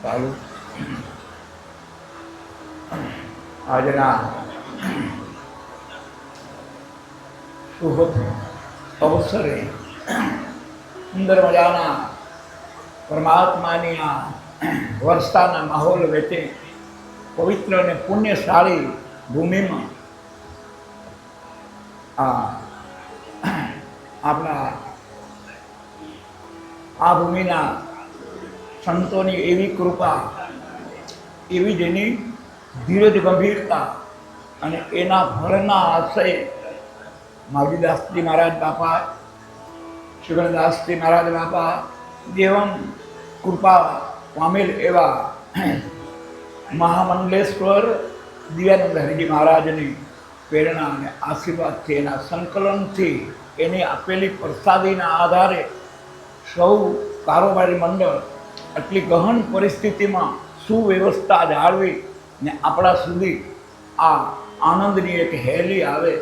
ચાલુ આજના શુભ અવસરે સુંદર મજાના પરમાત્માની આ વર્ષાના માહોલ વચ્ચે પવિત્ર અને પુણ્યશાળી ભૂમિમાં આપણા આ ભૂમિના સંતોની એવી કૃપા, એવી જેની ધીરજ ગંભીરતા અને એના ફળના આશય માવજીદાસજી મહારાજ બાપા, સુગણદાસજી મહારાજ બાપા દેવમ કૃપા પામેલ એવા મહામંડલેશ્વર દિવ્યાનંદ હરિજી મહારાજની પ્રેરણા અને આશીર્વાદથી, એના સંકલનથી, એને આપેલી પ્રસાદીના આધારે સૌ કારોબારી મંડળ આટલી ગહન પરિસ્થિતિમાં સુવ્યવસ્થા જાળવી ને આપણા સુધી આ આનંદની એક હેલી આવે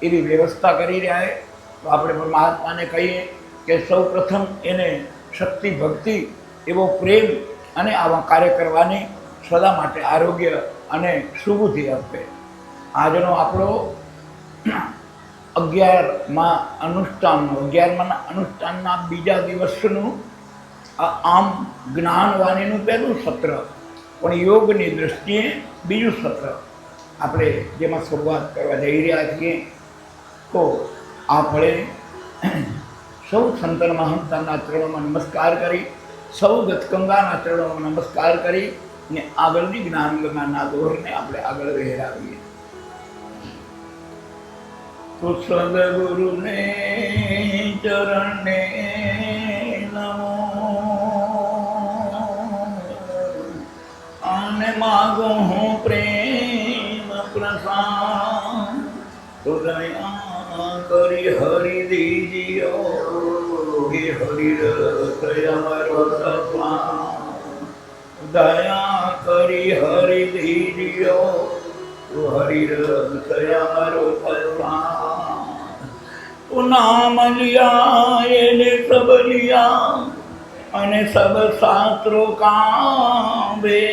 એવી વ્યવસ્થા કરી રહ્યા છે. તો આપણે પરમાત્માને કહીએ કે સૌ પ્રથમ એને શક્તિ, ભક્તિ, એવો પ્રેમ અને આવા કાર્ય કરવાની સદા માટે આરોગ્ય અને સુબુદ્ધિ આપે. આજનો આપણો 11મા અનુષ્ઠાનના બીજા દિવસનું આમ જ્ઞાનવાણીનું પહેલું સત્ર, પણ યોગની દૃષ્ટિએ બીજું સત્ર આપણે જેમાં શરૂઆત કરવા જઈ રહ્યા છીએ. તો આપણે સૌ સંતન મહંતના ચરણોમાં નમસ્કાર કરી, સૌ ગતગંગાના ચરણોમાં નમસ્કાર કરી ને આગળની જ્ઞાનગંગાના દોરને આપણે આગળ વહેરાવીએ. તો સદગુરુને ચરણને નમો અને માગો હું પ્રેમ પ્રસાદ, તો દયા કરી હરિ દીજીઓ હે હરિરથ અમારો સપના, દયા કરી હરિ દીજીઓ હરિરથ અમારો સપના. તો નામ લિયા એને સબ લિયા અને સબ શાસ્ત્રો કાંબે,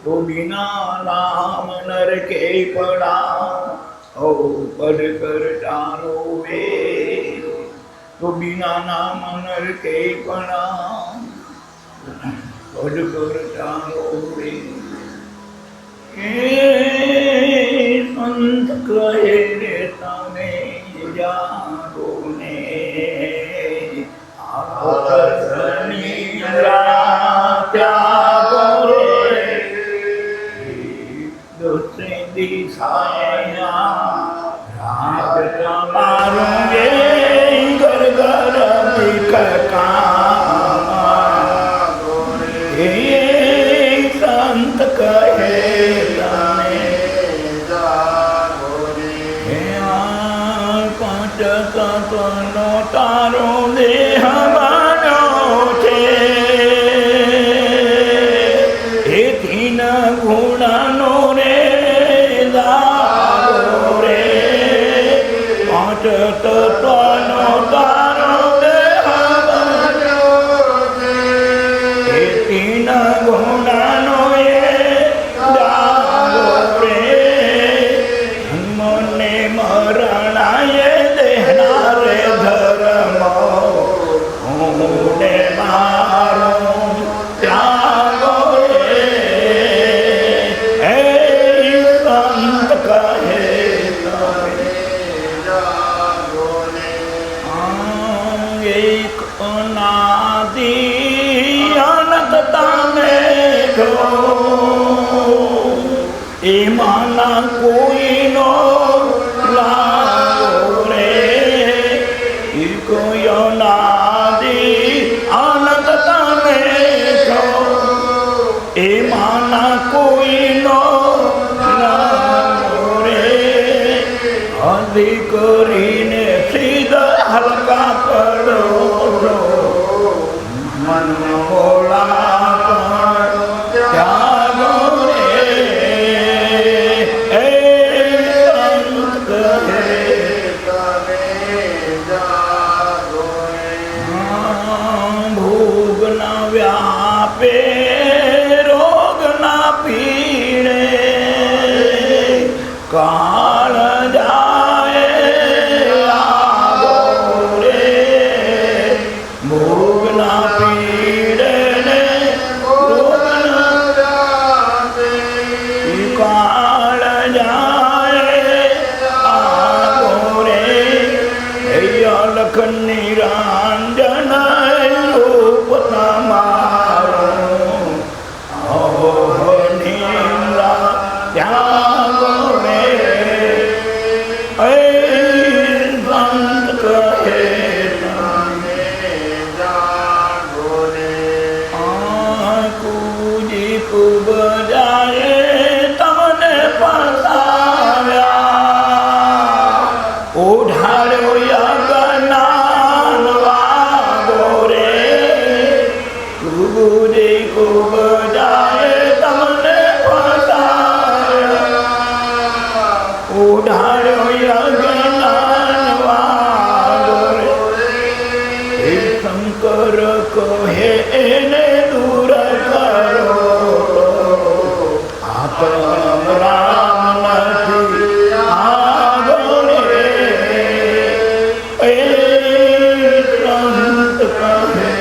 તો બિના નામ નર કે પડા ઓ પદ કર ચારો વે, તો બિના નામ નર કે પડા પદ કર ચારો વે. સંત કહે રે તમે જાગો ને ત્યાગો રે, દોષે દિશાયા રાગ તમારું ગે ઘર ઘર વિકકા હે સંત કહે તમે જાગો રે. પાંચ તત્વનો તારો દેહ બન્યો છે, એ તીન ગુણનો રે દારો રે. પાંચ તત્વનો તારો દેહ બન્યો છે, એ તીન ગુણનો એ દારો રે. જન્મને મરણાય દેહના રે ધર્મ, હું મારો ત્યાગો રે. હે સંત કહે તમે જાગો રે. એક અનાદિ અનંત તમે છો, એમાંના કોઈનો લાગો રે. એક અનાદિ અનંત તમે છો, એમાંના કોઈનો લાગો રે. અધિક કરીને સીધા હલકા પડો છો, મન મોલા ત્યાગો રે. એ સંત કહે તમે જાગો રે. ભોગના વ્યાપે કાળ જાય આવો રે ભોગના પીડે ને કાળ જાય આવો રે હૈયા લખન નિરંજન રૂપ તમારો નીલા ત્યાં રે સંત કહે કુજી કુબ જાય તમને પસાવ્યા ઓઢાડ્યો યજ્ઞાન વાગો રે કુજી કુબ જાય તમને પસાવ્યા ઓઢાડ્યો યજ્ઞાન વાગો રે હે શંકર કહે એને દૂર કરો આત્મ રામ નથી આગો રે એ સંત કહે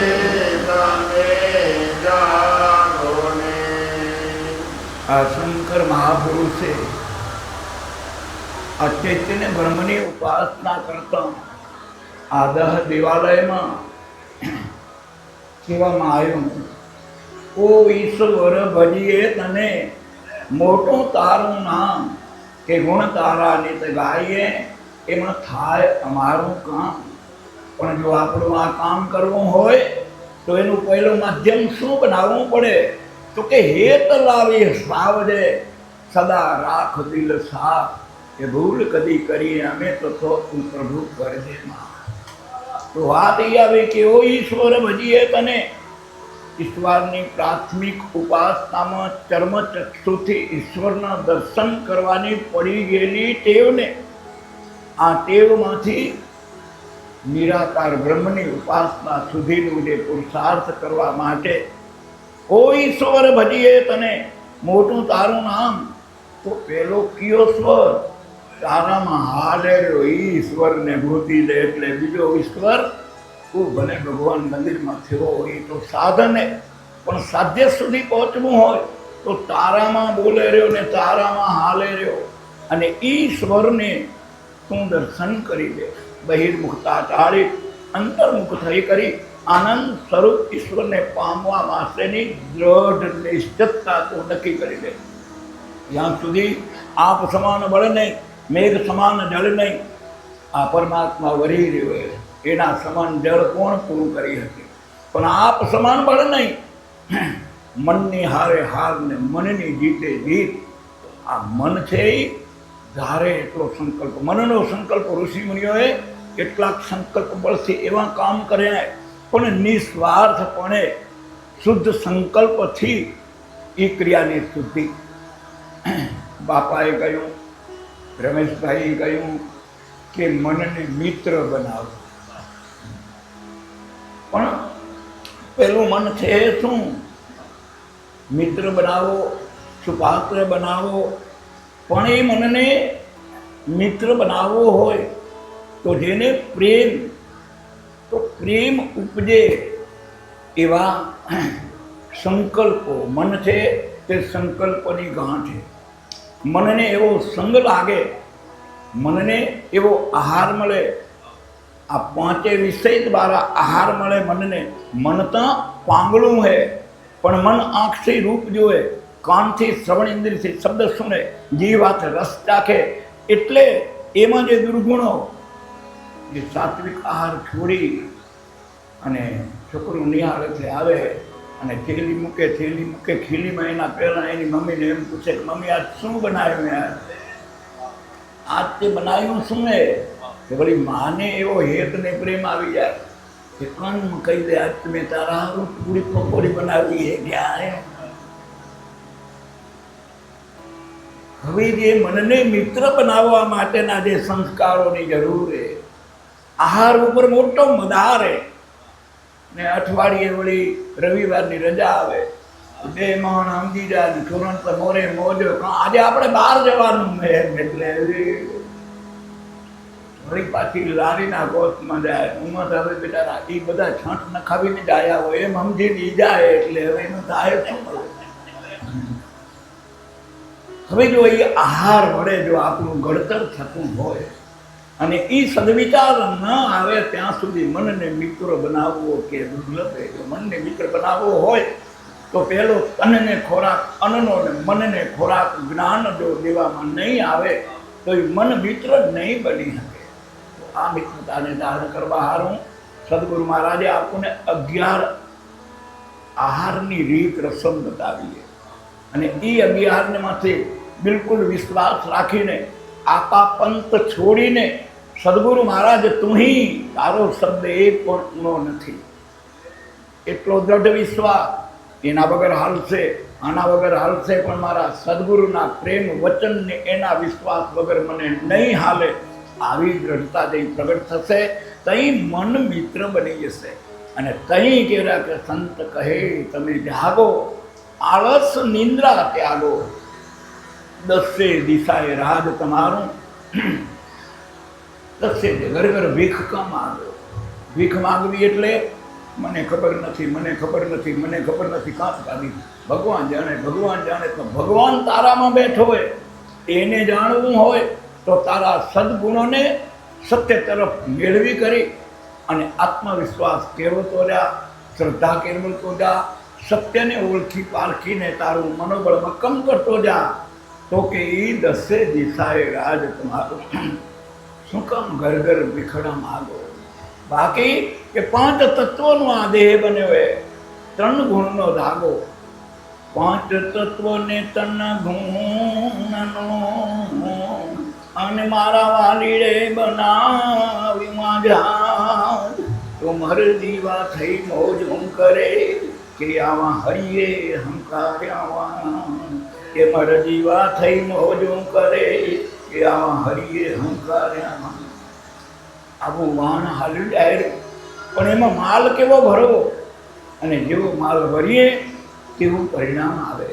આ શંકર મહાપુરુષે આ ચૈતન્ય બ્રહ્મની ઉપાસના કરતા આદહ દેવાલયમાં કહેવામાં આવ્યું ઓ ઈશ્વર ભજીએ તને મોટું તારું નામ કે ગુણ તારા નિત ગાઈએ એમાં થાય અમારું કામ પણ જો આપણું આ કામ કરવું હોય તો એનું પહેલું માધ્યમ શું બનાવવું પડે તો કે હેત લાવી સાવજે સદા રાખ દિલ સાફ કે ભૂલ કદી કરીએ અમે તો તું પ્રભુ કરજે માં તો વાત એ આવી કે ઓ ઈશ્વર ભજીએ તને ઈશ્વરની પ્રાથમિક ઉપાસનામાં ચર્મચક્ષુથી ઈશ્વરના દર્શન કરવાની પડી ગયેલી ટેવને આ ટેવમાંથી નિરાકાર બ્રહ્મની ઉપાસના સુધીનું જે પુરુષાર્થ કરવા માટે ઓ ઈશ્વર ભજીએ તને મોટું તારું નામ તો પેલો કયો સ્વર તારામાં હાલે રહ્યો ઈશ્વરને ભૂતી લે એટલે બીજો ઈશ્વર તું ભલે ભગવાન મંદિરમાં થયો હોય તો સાધને પણ સાધ્ય સુધી પહોંચવું હોય તો તારામાં બોલે રહ્યો ને તારામાં હાલે રહ્યો અને ઈશ્વરને તું દર્શન કરી દે બહિર્મુખતા ટાળી અંતર્મુખ થઈ કરી આનંદ સ્વરૂપ ઈશ્વરને પામવા માટેની દ્રઢ નિશ્ચિતતા તું નક્કી કરી દે જ્યાં સુધી આપ સમાન બળ નહીં મેઘ સમાન જળ નહીં આ પરમાત્મા વરી રહ્યો એના સમાન જળ કોણ પૂરું કરી શકે પણ આપ સમાન બળ નહીં મનની હારે હાર ને મનની જીતે જીત આ મન છે એ ધારે એટલો સંકલ્પ મનનો સંકલ્પ ઋષિમુનિઓએ કેટલાક સંકલ્પ બળથી એવા કામ કર્યા પણ નિસ્વાર્થપણે શુદ્ધ સંકલ્પથી એ ક્રિયાની શુદ્ધિ બાપાએ કહ્યું રમેશભાઈએ કહ્યું કે મનને મિત્ર બનાવો પણ પેલું મન છે શું મિત્ર બનાવો સુપાત્ર બનાવો પણ એ મનને મિત્ર બનાવવો હોય તો જેને પ્રેમ ઉપજે એવા સંકલ્પો મન છે તે સંકલ્પની ગાંઠ છે મનને એવો સંગ લાગે મનને એવો આહાર મળે આ પાંચે વિષય દ્વારા આહાર મળે મનને મન તો પાંગળું હે પણ મન આંખથી રૂપ જોવે કાનથી શ્રવણ ઇન્દ્રિયથી શબ્દ સુને જીવ હાથ રસ ચાખે એટલે એમાં જે દુર્ગુણો જે સાત્વિક આહાર છોડી અને છોકરું નિહાળેથી આવે અને થેલી મૂકે ખીલીમાં એના પહેલાં એની મમ્મીને એમ પૂછે કે મમ્મી આજ શું બનાવ્યું યાર આજ તે બનાવ્યું શું ને કે વળી માને એવો હેત ને પ્રેમ આવી જાય કે કણ કહી દે આજ તમે તારા પૂરી પકોડી બનાવી હે ક્યારે હવે જે મનને મિત્ર બનાવવા માટેના જે સંસ્કારોની જરૂર છે આહાર ઉપર મોટો મદાર હે ને અઠવાડિયે વળી રવિવારની રજા આવે બે મણ સમજી જાય ને તુરંત મોરે મોજો. આજે આપણે બહાર જવાનું મેં એટલે વળી પાછી લારીના ગોતમાં જાય. ઉમર હવે બેટા એ બધા છંટ નખાવીને જ આવ્યા હોય એમ સમજીને ઈ જાય એટલે હવે એનું થાય શું મળે. હવે જો એ આહાર વડે જો આપણું ઘડતર થતું હોય અને એ સદવિચાર ન આવે ત્યાં સુધી મનને મિત્ર બનાવવો કે દુર્લભ. જો મનને મિત્ર બનાવવો હોય તો પહેલો તનને ખોરાક અન્નનો ને મનને ખોરાક જ્ઞાન જો દેવામાં નહીં આવે તો એ મન મિત્ર નહીં બની શકે. તો આ મિત્રતાને ધારણ કરવા હારું સદગુરુ મહારાજે આપણને 11 આહારની રીત રસમ બતાવીએ અને એ 11ને માથે બિલકુલ વિશ્વાસ રાખીને આપા પંથ છોડીને સદગુરુ મહારાજ તુહી તારો શબ્દ એક પણ નથી એટલો દ્રઢ વિશ્વાસ. એના વગર હાલશે, આના વગર હાલશે, પણ મારા સદગુરુના પ્રેમ વચનને એના વિશ્વાસ વગર મને નહીં હાલે. આવી દ્રઢતા જઈ પ્રગટ થશે તઈ મન મિત્ર બની જશે. અને તઈ કહેલા કે સંત કહે તમે જાગો, આળસ નિંદ્રા ત્યાગો, દસે દિશાએ રાજ તમારું. દસે ઘર ઘર ભીખ કામ આવ્યો. ભીખ માગવી એટલે મને ખબર નથી, મને ખબર નથી, મને ખબર નથી. કામ કાઢી ભગવાન જાણે, ભગવાન જાણે. તો ભગવાન તારામાં બેઠો હોય એને જાણવું હોય તો તારા સદગુણોને સત્ય તરફ મેળવી કરી અને આત્મવિશ્વાસ કેળવતો જા, શ્રદ્ધા કેળવતો જા, સત્યને ઓળખી પારખીને તારું મનોબળ મક્કમ કરતો જા. તો કે એ દસે દિશાએ રાજ તમારું. શું કામ ઘર ઘર ભીખડા માગો? બાકી કે 5 તત્વોનો આ દેહ બન્યો હોય, 3 ગુણનો ધાગો. 5 તત્વને 3 ગુણનો અને મારા વાલીડે બનાવી માજા. તો મર દીવા થઈ મોજ હું કરે કે આવા હરિયે હંકાર્યા. કે મર દીવા થઈ મોજ હું કરે કે આવા હરિયે હંકાર્યા. આવું વાહન હાલ્યું ડાયરેક્ટ, પણ એમાં માલ કેવો ભરવો અને જેવો માલ ભરીએ તેવું પરિણામ આવે.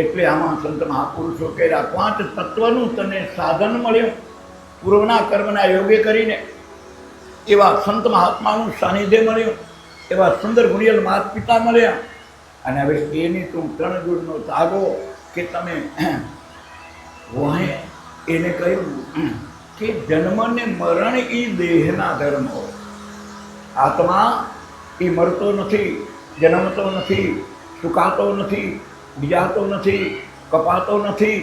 એટલે આમાં સંત મહાપુરુષો કહેલા 5 તત્વનું તને સાધન મળ્યું પૂર્વના કર્મના યોગે કરીને. એવા સંત મહાત્માનું સાનિધ્ય મળ્યું, એવા સુંદર ગુણિયલ માતા પિતા મળ્યા. અને હવે એની તું 3 ગુણનો તાગો કે તમે વહે. એને કહ્યું કે જન્મ ને મરણ એ દેહના ધર્મ હોય. આત્મા એ મરતો નથી, જન્મતો નથી, સુકાતો નથી, બીજાતો નથી, કપાતો નથી.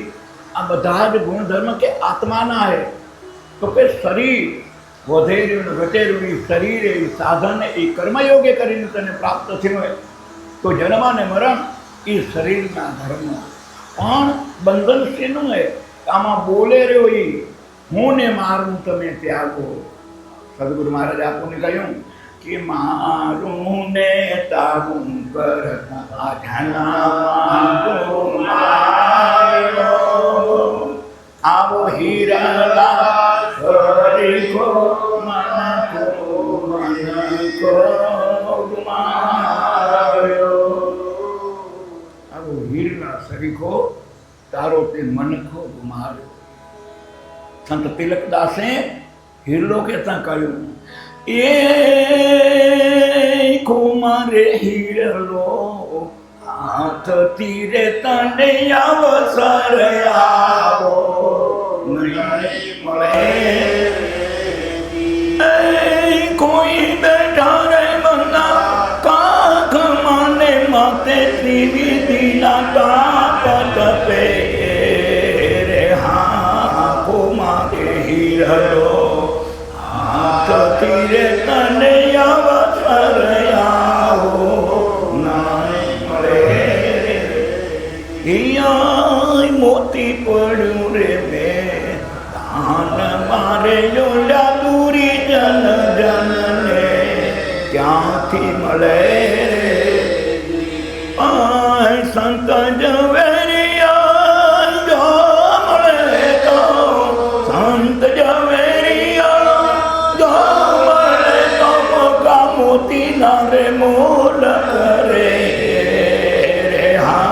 આ બધા જ ગુણધર્મ કે આત્માના હે. તો કે શરીર વધેર્યું ને ઘટેર્યું એ શરીર એ સાધન એ કર્મયોગે કરીને તને પ્રાપ્ત થયું હોય તો જન્મ અને મરણ એ શરીરના ધર્મ. પણ બંધન શેનું હે? આમાં બોલે રહ્યો એ હું ને મારું તમે ત્યાગો. સદગુરુ મહારાજ આપણને કહ્યું કે મારું ને તારું કરતા ધના આવો હીરા હરિકો મનકો ગુમાવ્યો. આવો હીરના સરીખો તારો તે મનખો ગુમાવ્યો. સંત તિલકદાસે હિરલો કહેતા કહ્યું એ કુમારે હિરલો હાથ તીરે તને અવસર આવો નહીં મળે. કોઈ બેઠા રે બંગા કાખ માને માતે ત્રિવિધિના કાપત પે રે. હા કુમારે હિરલો હાથ તીરે તને અવસર આવો નહીં મળે. મોતી પડ્યું રે મેં ધાન મારે યોડા દૂરી જન જનને ક્યાંથી મળે. સંત ઝવેરિયા જો મળે તો સંત ઝવેરિયા જો મળે તો મોકા મોતી ના રે મોલ કરે રે. હા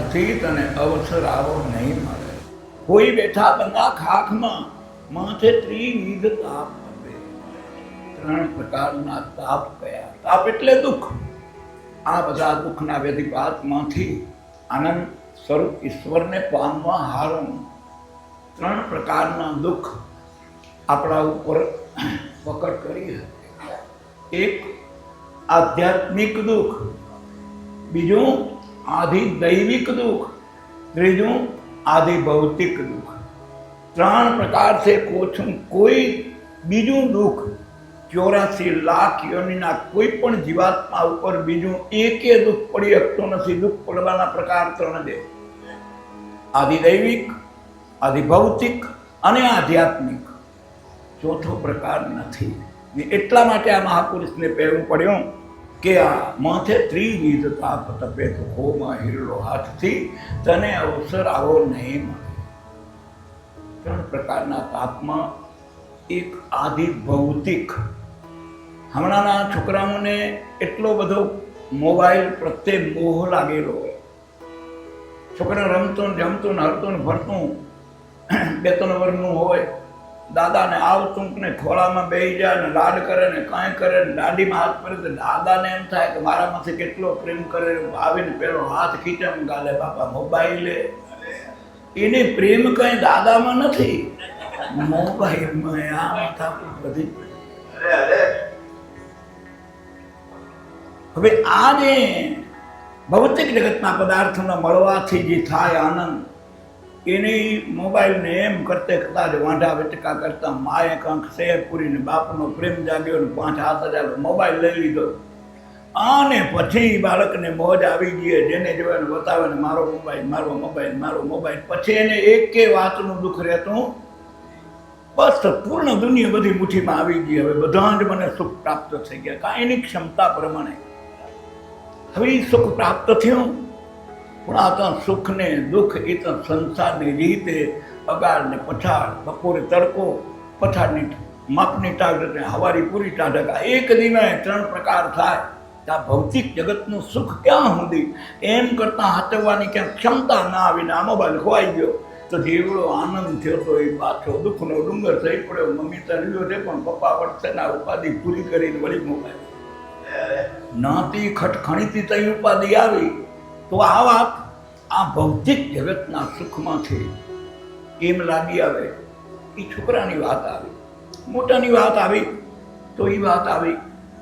નથી તને અવસર આવો નહીં મળે. કોઈ બેઠા બંગા ખાખમાં માથે ત્રિવિધ તાપ આવે. 3 પ્રકારના તાપ કયા? તાપ એટલે દુઃખ. આ બધા દુઃખના વ્યધિપાતમાંથી આનંદ સ્વરૂપ ઈશ્વરને પામવા હારું 3 પ્રકારના દુઃખ આપણા ઉપર પકડ કરી હતી. એક આધ્યાત્મિક દુઃખ, બીજું આધિ દૈવિક દુઃખ, ત્રીજું આધિ ભૌતિક દુઃખ. 3 પ્રકાર से કોઈ બીજું દુઃખ 84 લાખ યોનિના કોઈ પણ જીવાત્મા ઉપર બીજું એકે દુઃખ પડી શકતું નથી. દુઃખ પડવાના પ્રકાર 3 છે: આધિ દૈવિક, આધિ ભૌતિક અને આધ્યાત્મિક. ચોથો પ્રકાર નથી. એટલા માટે આ મહાપુરુષને કહેવું પડ્યું કે આ માથે ત્રિવિધ તાપ તપે તો ખોમાં હિરલો હાથથી તને અવસર આવો નહીં મળે. 3 પ્રકારના તાપમાં એક આધિ ભૌતિક. હમણાંના છોકરાઓને એટલો બધો મોબાઈલ પ્રત્યે મોહ લાગેલો હોય. છોકરા રમતું જમતું ને હરતું ને ફરતું 2-3 વર્ષનું હોય, દાદાને આવતું ને ખોળામાં બેસી જાય ને લાડ કરે ને કાંઈ કરે ને દાદીમાં હાથ પડે તો દાદાને એમ થાય કે મારામાંથી કેટલો પ્રેમ કરે. આવીને પેલો હાથ ખીચે ગાલે બાપા મોબાઈલે. એને પ્રેમ કઈ દાદામાં નથી, મોબાઈલમાં. આ માથા બધી. હવે આ જે ભૌતિક જગતના પદાર્થોના મળવાથી જે થાય આનંદ, એને મોબાઈલને એમ કરતે કદાચ વાંઢા વેટકા કરતા માએ કંક શેર પૂરીને બાપનો પ્રેમ જાગ્યો ને 5-7 હજાર મોબાઈલ લઈ લીધો. અને પછી બાળકને મોજ આવી ગઈ, જેને જોવે ને બતાવે ને મારો મોબાઈલ, મારો મોબાઈલ, મારો મોબાઈલ. પછી એને એકે વાતનું દુઃખ રહેતું. બસ પૂર્ણ દુનિયા બધી મુઠ્ઠીમાં આવી ગઈ. હવે બધા જ મને સુખ પ્રાપ્ત થઈ ગયા, કાંઈ એની ક્ષમતા પ્રમાણે. હવે સુખ પ્રાપ્ત થયું, પણ આ તો સુખ ને દુઃખ એ તો સંસારની રીતે અગાડ ને પછાડ, બપોરે તડકો, પછાડની માપની ટાઢક, હવારી પૂરી ટાઢક. આ એક દિને 3 પ્રકાર થાય. આ ભૌતિક જગતનું સુખ ક્યાં સુધી એમ કરતાં હાચવવાની ક્યાં ક્ષમતા ના આવીને આ મોબાઈલ ખોવાઈ ગયો તો જેવડો આનંદ થયો તો એ પાછો દુઃખનો ડુંગર થઈ પડ્યો. મમ્મી તર્યો છે પણ પપ્પા વર્ષે ના ઉપાધિ પૂરી કરીને વળી મોબાઈલ નાતી ખટખણીથી તઈ ઉપાધિ આવી. તો આ વાત આ ભૌતિક જગતના સુખમાંથી એમ લાગી આવે. એ છોકરાની વાત આવી. મોટાની વાત આવી તો એ વાત આવી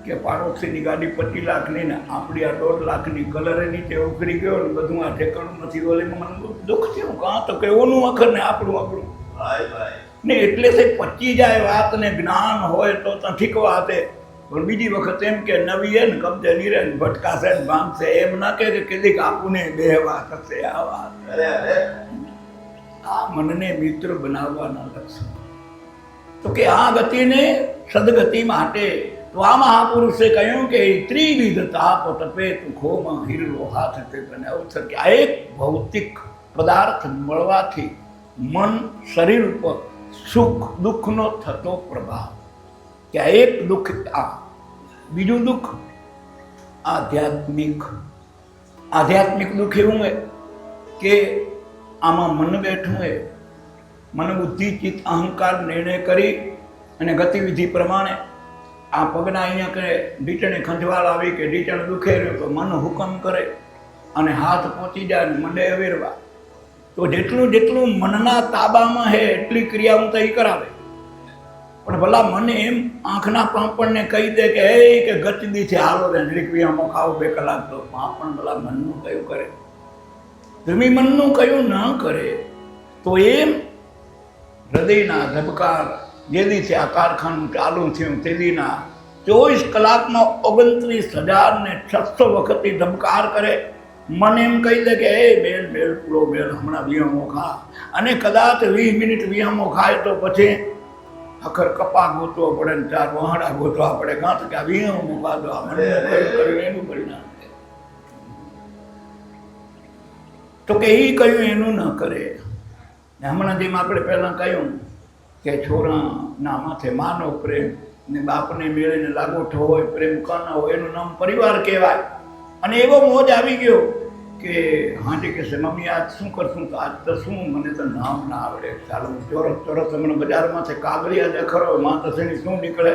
કે પાડોશીની ગાડી 25 લાખની ને આપણી આ 1.5 લાખની કલરે નીચે ઉખડી ગયો ને બધું આ ઠેકાણું નથી. ઓલેમાં મને દુઃખ થયું. કાં તો કે ઓનું અખર ને આપણું ને એટલે તે પચી જાય વાત ને જ્ઞાન હોય તો ઠીક વાત. પણ બીજી વખત એમ કે નવી હે ને કબજે નીરે ને ભટકાશે ને ભાંગશે એમ ના કે કદીક આપુને બે વાત હશે. આ વાત આ મનને મિત્ર બનાવવાના લક્ષણ. તો કે આ ગતિને સદગતિ માટે તો આ મહાપુરુષે કહ્યું કે ત્રિવિધ તાપ તપે તું ખોમાં હિરલો હાથ તે તને અવસર. કે આ એક ભૌતિક પદાર્થ મળવાથી મન શરીર ઉપર સુખ દુઃખનો થતો પ્રભાવ. કે આ એક દુઃખ. આ બીજું દુઃખ આધ્યાત્મિક. આધ્યાત્મિક દુઃખ એવું હોય કે આમાં મન બેઠું હોય, મન બુદ્ધિ ચિત્ત અહંકાર નિર્ણય કરી અને ગતિવિધિ પ્રમાણે આ પગના અહીંયા કે ઢીચણે ખંજવાળ આવી કે ઢીચણ દુખે રહ્યો તો મન હુકમ કરે અને હાથ પહોંચી જાય ને મંડે અવેરવા. તો જેટલું જેટલું મનના તાબામાં હે એટલી ક્રિયાઓ તો એ કરાવે. પણ ભલા મને એમ આંખના પાંપણને કહી દે કે હે કે ગચદીથી હાલો રે રીકવીયામો ખાઓ 2 કલાક તો પાંપણ ભલા મનનું કયું કરે? ધર્મી મનનું કયું ન કરે. તો એમ હૃદયના ધબકાર જેદીથી આ કારખાનું ચાલુ થયું તેદીના 24 કલાકમાં 29,600 વખત ધબકાર કરે. મને એમ કહી દે કે હે બેલ બેલ પૂરો બેલ હમણાં વિહમો ખા. અને કદાચ 20 મિનિટ વિહમો ખાય તો પછી અખર કપા ગોતવો પડે ને 4 વહાડા ગોતવા પડે. કાં તો કે આ વિહમો ખાધો આ મને કર્યું એનું પરિણામ. તો કે એ કહ્યું એનું ન કરે. હમણાં જેમ આપણે પહેલાં કહ્યું કે છોરાના માથે માનો પ્રેમ ને બાપને મેળીને લાગોઠો હોય પ્રેમ કાના હોય એનું નામ પરિવાર કહેવાય. અને એવો મોજ આવી ગયો કે હાજી કે છે મમ્મી આજ શું કરશું? તો આજ તો શું, મને તો નામ ના આવડે. ચાલો ચોરસ ચોરસ હમણાં બજારમાંથી કાગળિયા દેખાડો, માં તો શેની શું નીકળે,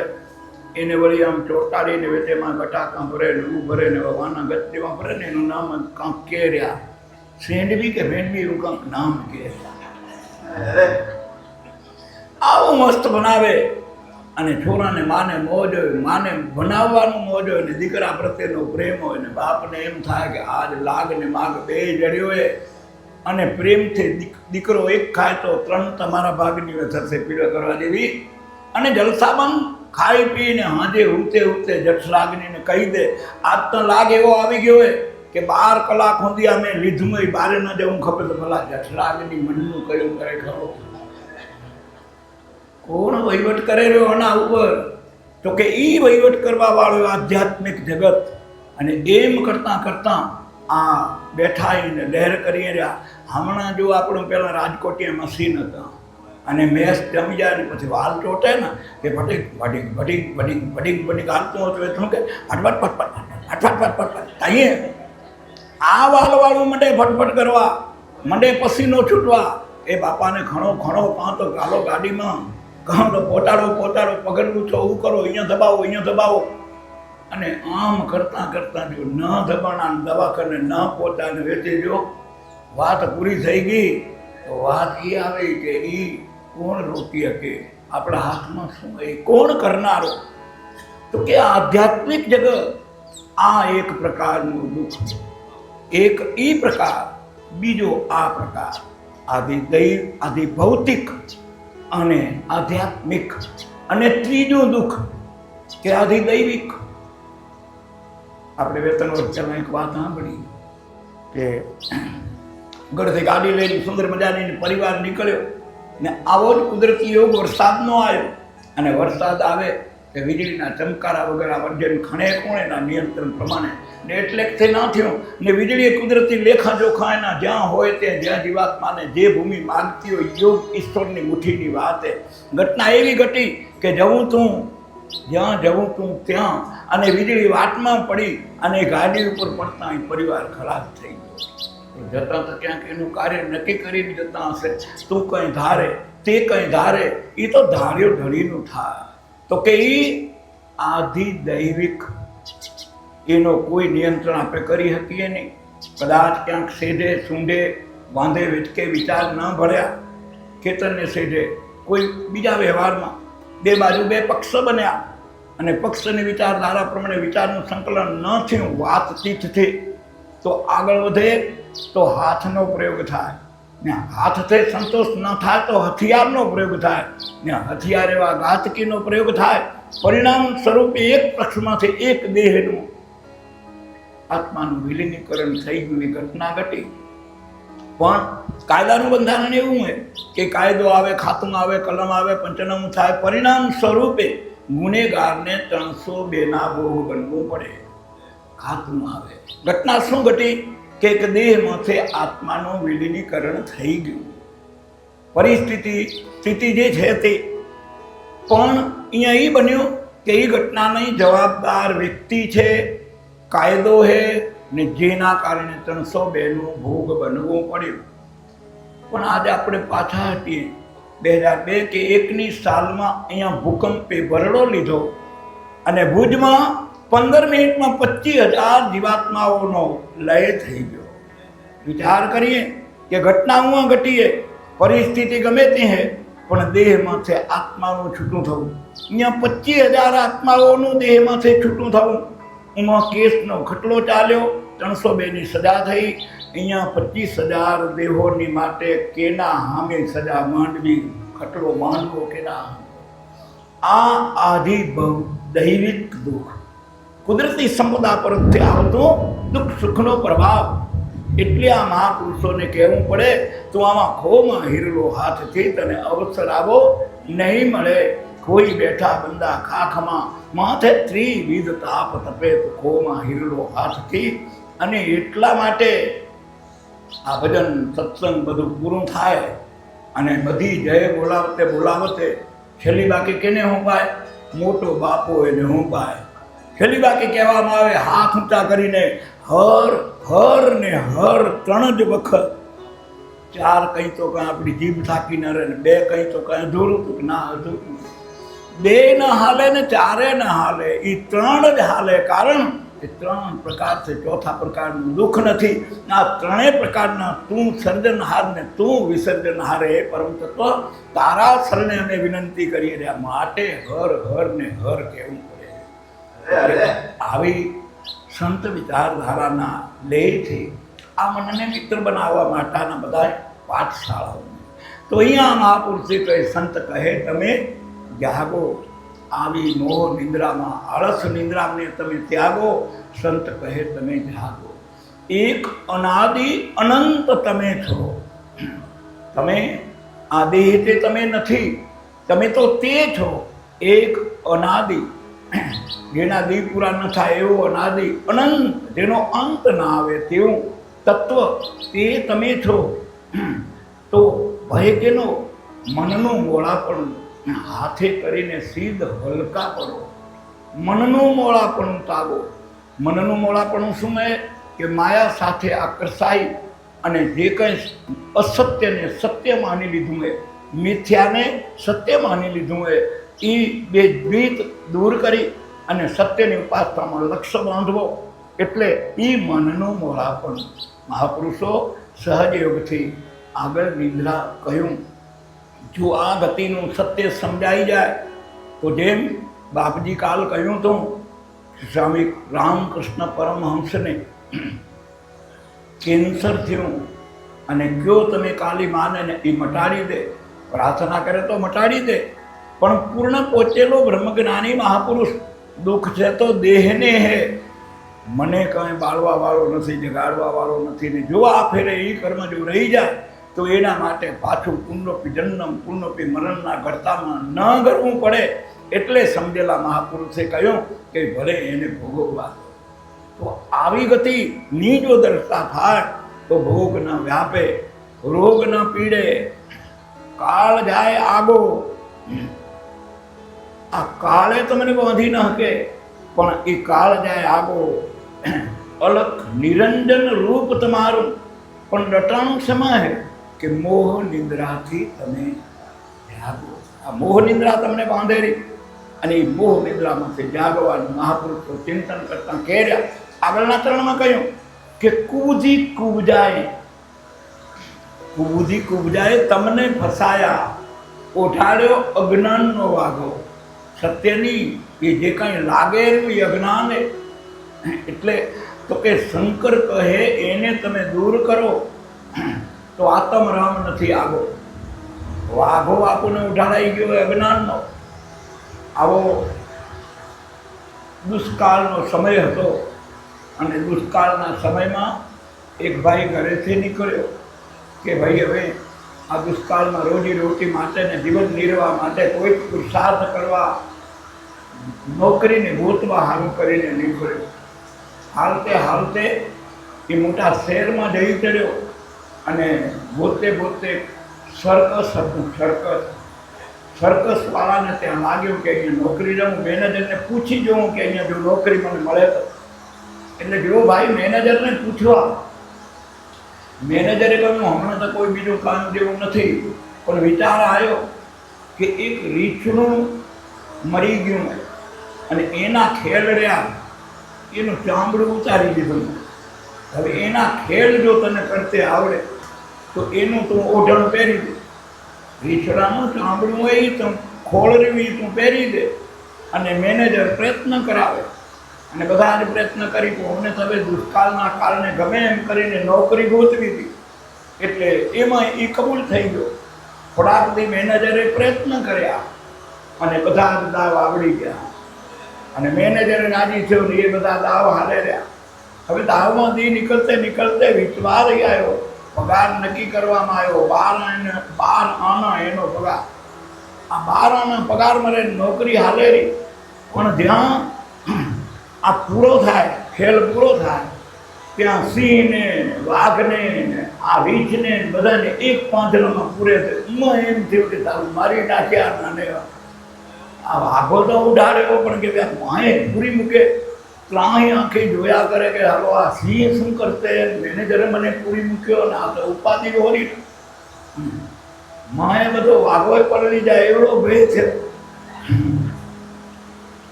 એને વળી આમ ચોટાડીને વેચેમાં બટાકા ભરે ને રૂ ભરે ને વાના ગત્તીમાં ભરે ને એનું નામ કાંક કેર્યા, સેન્ડવી કે ભેંડવી એવું કાંક નામ કે. આવું મસ્ત બનાવે અને છોરાને માને મોજ હોય, માને બનાવવાનું મોજ હોય ને દીકરા પ્રત્યેનો પ્રેમ હોય ને બાપને એમ થાય કે આજ લાગ ને માગ બે જડ્યો હોય અને પ્રેમથી દીકરો એક ખાય તો 3 તમારા ભાગની થશે પીળો કરવા જેવી. અને જલસાબંધ ખાઈ પીને હાજે ઉતે ઉતે જઠ લાગણીને કહી દે. આજ તો લાગ એવો આવી ગયો હોય કે 12 કલાક સુધી અમે લીધું બારે ન જવું ખબર તો ભલા જઠ લાગણી મનનું કયું કરે ખરો. કોણ વહીવટ કરે રહ્યો આના ઉપર? તો કે ઈ વહીવટ કરવા વાળો આધ્યાત્મિક જગત. અને એમ કરતાં કરતાં આ બેઠા ને લહેર કરી રહ્યા. હમણાં જો આપણું પહેલાં રાજકોટીયા મશીન હતા અને મેસ જમી જાય ને પછી વાલ ચોટે ને કે ભટીક ભટીક ભટીક ભટીક ભટીક ભટીક હાલતું હતું એ શું કે ફટફટ ફટફટ ફટફટ ફટફટ કહીએ આ વાલવાળું મંડે ફટફટ કરવા મંડે પસીનો છૂટવા. એ બાપાને ઘણો ઘણો કાં તો ગાલો ગાડીમાં, કાં તો પોતાડો પોતાડો, પગલું છો એવું કરો, અહીંયા દબાવો અહીંયા દબાવો. અને આમ કરતાં કરતાં જો ન દબાણા દવાખાને ન પોતાને વેચી જો વાત પૂરી થઈ ગઈ. તો વાત એ આવે કે એ કોણ રોકી શકે? આપણા હાથમાં શું? એ કોણ કરનારો? તો કે આધ્યાત્મિક જગત આ એક પ્રકારનું દુઃખ, એક એ પ્રકાર, બીજો આ પ્રકાર, આદિ દૈવ આદિ ભૌતિક અને આધ્યાત્મિક, અને ત્રીજું દુઃખ કે આદિ દૈવિક. આપણે વેતન વચ્ચેમાં એક વાત સાંભળી કે ઘરથી ગાડી લઈને સુંદર મજાની પરિવાર નીકળ્યો ને આવો જ કુદરતી યોગ વરસાદનો આવ્યો. અને વરસાદ આવે કે વીજળીના ચમકારા વગર આ વર્જન ખણે કોણેના નિયંત્રણ પ્રમાણે ને એટલે જ ના થયું ને વીજળીએ કુદરતી લેખા જોખા એના જ્યાં હોય તે જ્યાં જીવાત્માને જે ભૂમિ માગતી હોય યોગ ઈશ્વરની મુઠ્ઠીની વાત. ઘટના એવી ઘટી કે જવું તું જ્યાં જવું તું ત્યાં, અને વીજળી વાટમાં પડી અને ગાડી ઉપર પડતા એ પરિવાર ખરાબ થઈ ગયો. જતા તો ક્યાંક એનું કાર્ય નક્કી કરીને જતા હશે. તું કંઈ ધારે તે કંઈ ધારે, એ તો ધાર્યો ઢળીનું થાય. તો કે એ આધિ દૈવિક, એનો કોઈ નિયંત્રણ આપણે કરી શકીએ નહીં. કદાચ ક્યાંક સેઢે સૂંઢે વાંધે વેચકે વિચાર ન ભર્યા, ખેતરને સેઢે કોઈ બીજા વ્યવહારમાં બે બાજુ બે પક્ષ બન્યા અને પક્ષની વિચારધારા પ્રમાણે વિચારનું સંકલન ન થયું વાતચીતથી, તો આગળ વધે તો હાથનો પ્રયોગ થાય ને હાથથી સંતોષ ન થાય તો હથિયારનો પ્રયોગ થાય ને હથિયાર એવા ઘાતકીનો પ્રયોગ થાય. પરિણામ સ્વરૂપે એક પક્ષમાંથી એક દેહનું આત્માનું વિલીનીકરણ થઈ ગયું. એ ઘટના ઘટી. પણ કાયદાનું બંધારણ એવું હોય કે કાયદો આવે, ખાતું આવે, કલમ આવે, પંચનામું થાય, પરિણામ સ્વરૂપે ગુનેગારને 302ના ભોગ બનવું પડે. ખાતું આવે. ઘટના શું ઘટી કે એક દેહમાંથી આત્માનું વિલીનીકરણ થઈ ગયું. પરિસ્થિતિ જે છે તે પણ અહીંયા એ બન્યું કે એ ઘટનાની જવાબદાર વ્યક્તિ છે, કાયદો છે ને જેના કારણે 302નું ભોગ બનવું પડ્યું. પણ આજે આપણે પાછા હટીએ 2002 કે 1ની સાલમાં અહીંયા ભૂકંપે ભરડો લીધો અને ભુજમાં 15 મિનિટમાં 25,000 જીવાત્માઓનો લય થઈ ગયો. વિચાર કરીએ કે ઘટના હું ઘટીએ, પરિસ્થિતિ ગમે તે હે, પણ દેહમાંથી આત્માનું છૂટું થવું. અહીંયા 25,000 આત્માઓનું દેહમાંથી છૂટું થવું. એમાં કેસનો ખટલો ચાલ્યો, 302ની સજા થઈ. અહીંયા 25,000 દેહોની માટે કેના સામે સજા માંડવી, ખટલો માંડવો કેના. આ આધિ દૈવિક દુઃખ, કુદરતી સંપદા પરથી આવતો દુઃખ સુખનો પ્રભાવ. એટલે આ મહાપુરુષોને કહેવું પડે તું આમાં ખોમાં હીરલો હાથથી તને અવસર આવો નહીં મળે. કોઈ બેઠા બંદા ખાખમાં માથે ત્રિવિધ તાપ તપે તો ખોમાં હીરલો હાથથી. અને એટલા માટે આ ભજન સત્સંગ બધું પૂરું થાય અને બધી જય બોલાવતે બોલાવતે છેલ્લી બાકી કેને હોંપાય? મોટો બાપો એને હોંપાય. છેલ્લી બાકી કહેવામાં આવે હાથ ઊંચા કરીને હર હર ને હર ત્રણ જ વખત, ચાર કંઈ તો કાંઈ આપણી જીભ થાકી ન રહે ને બે કંઈ તો કાંઈ અધૂરું હતું કે ના અધૂરું, બે ન હાલે ને ચારે ન હાલે, એ ત્રણ જ હાલે. કારણ એ ત્રણ પ્રકાર છે. ચોથા પ્રકારનું દુઃખ નથી. આ ત્રણેય પ્રકારના તું સર્જનહાર ને તું વિસર્જનહાર, હે પરમ તત્વ, તારા શરણે અમે વિનંતી કરીએ રહ્યા. માટે હર હર ને હર કહેવું પડે. આવી સંત વિચારધારાના લેહથી આ મનને મિત્ર બનાવવા માટેના બધા પાઠશાળાઓ. તો અહીંયા મહાપુરુષે કહે, સંત કહે તમે જાગો, આવી મોહ નિંદ્રામાં, આળસ નિંદ્રાને તમે ત્યાગો. સંત કહે તમે જાગો. એક અનાદિ અનંત તમે છો. તમે આ દેહ તે તમે નથી, તમે તો તે છો. એક અનાદિ, જેના દી પૂરા ન થાય એવો અનાદિ અનંત, જેનો અંત ના આવે તેવું તત્વ તે તમે છો. તો ભય કેનો? મનનું મોળાપણું હાથે કરીને સીધ હલકા પડો. મનનું મોળાપણું તાગો. મનનું મોળાપણું શું હે કે માયા સાથે આકર્ષાઈ અને જે કંઈ અસત્યને સત્ય માની લીધું હે, મિથ્યાને સત્ય માની લીધું હે, એ બે દ્વૈત દૂર કરી અને સત્યની ઉપાસનામાં લક્ષ્ય બાંધવો. એટલે એ મનનું મોળાપણું. મહાપુરુષો સહજયોગથી આગળ નિંદ્રા કહ્યું. જો આ ગતિનું સત્ય સમજાઈ જાય તો જેમ બાપજી કાલ કહ્યું હતું, સ્વામી રામકૃષ્ણ પરમહંસને કેન્સર થયું અને કયો તમે કાલી માને ને એ મટાડી દે, પ્રાર્થના કરે તો મટાડી દે. પણ પૂર્ણ પહોંચેલો બ્રહ્મજ્ઞાની મહાપુરુષ, દુઃખ છે તો દેહને હે, મને કંઈ બાળવા વાળો નથી, જગાડવા વાળો નથી. ને જો આ ફેરે એ કર્મ જો રહી જાય તો એના માટે પાછું પુનઃપી જન્મ પુનઃપી મરણના ઘડતામાં ન કરવું પડે. એટલે સમજેલા મહાપુરુષે કહ્યું કે ભલે એને ભોગવવા. તો આવી ગતિની જો દર્શા થાય તો ભોગ ન વ્યાપે, રોગ ન પીડે, કાળ જાય આગો. આ કાળે તમને બાંધી ન શકે, પણ એ કાળ જાય આગો. અલખ નિરંજન રૂપ તમારું, પણ રટાણું સમય કે મોહ નિંદ્રાથી તમે જાગો. આ મોહ નિંદ્રા તમને બાંધેલી અને એ મોહ નિંદ્રામાંથી જાગવાનું મહાપુરુષો ચિંતન કરતા કહેર્યા. આગળના ચરણમાં કહ્યું કે કુબજી કુબજાય, કુબજી કુબજાય તમને ફસાયા, ઓઠાડ્યો અજ્ઞાનનો વાઘો. સત્યની એ જે કાંઈ લાગે એનું એ અજ્ઞાન. એટલે તો કે શંકર કહે એને તમે દૂર કરો તો આત્મરામ નથી આગો. વાઘો આપણને ઉઠાડાઈ ગયો અજ્ઞાનનો. આવો દુષ્કાળનો સમય હતો અને દુષ્કાળના સમયમાં એક ભાઈ ઘરેથી નીકળ્યો કે ભાઈ હવે આ દુષ્કાળમાં રોજી રોટી માટે ને જીવન નિર્વાહ માટે કોઈ પુરુષાર્થ કરવા, નોકરીને ગોતવા હારું કરીને નીકળ્યો. હાલતે હાલતે એ મોટા શહેરમાં જઈ ચડ્યો અને ગોતે ગોતે સર્કસ હતું. સર્કસવાળાને ત્યાં લાગ્યું કે અહીંયા નોકરી લઉં, મેનેજરને પૂછી જોઉં કે અહીંયા જો નોકરી મને મળે તો. એટલે જો ભાઈ મેનેજરને પૂછવા, મેનેજરે કહ્યું હમણાં તો કોઈ બીજું કામ જેવું નથી, પણ વિચાર આવ્યો કે એક રીંછનું મરી ગયું અને એના ખેલ રહ્યા, એનું ચામડું ઉતારી દીધું. હવે એના ખેલ જો તને કરતે આવડે તો એનું તું ઓઢણ પહેરી દે. રીછડાનું ચામડું હોય તો ખોળરવી તું પહેરી દે અને મેનેજર પ્રયત્ન કરાવે અને બધા જ પ્રયત્ન કરી તો અમને તમે દુષ્કાળના કારણે ગમે એમ કરીને નોકરી ગોતવી હતી. એટલે એમાં એ કબૂલ થઈ ગયો. થોડાક દી મેનેજરે પ્રયત્ન કર્યા અને બધા જ દાવ આવડી ગયા અને મેનેજરે રાજી થયો ને એ બધા દાવ હાલે રહ્યા. હવે દાવમાં દી નીકળતે નીકળતે વિચવાર આવ્યો, પગાર નક્કી કરવામાં આવ્યો. 12 આના એનો પગાર. આ 12 આના પગાર મળે, નોકરી હાલેરી. પણ જ્યાં આ પૂરો થાય, ખેલ પૂરો થાય, ત્યાં સિંહને, વાઘને, આ રીંછને બધાને એક પાંજરામાં પૂરે છે. એમ થયું કે તારું મારી નાખ્યા. અને આ વાઘો તો ઉડાડ્યો પણ કે માએ પૂરી મૂકે ત્રાહી આંખે જોયા કરે કે હાલો આ સિંહ શું કરતે, મેનેજરે મને પૂરી મૂક્યો ને આ તો ઉપાધિ હોરી. માએ બધો વાઘો પલળી જાય એવડો ભય છે.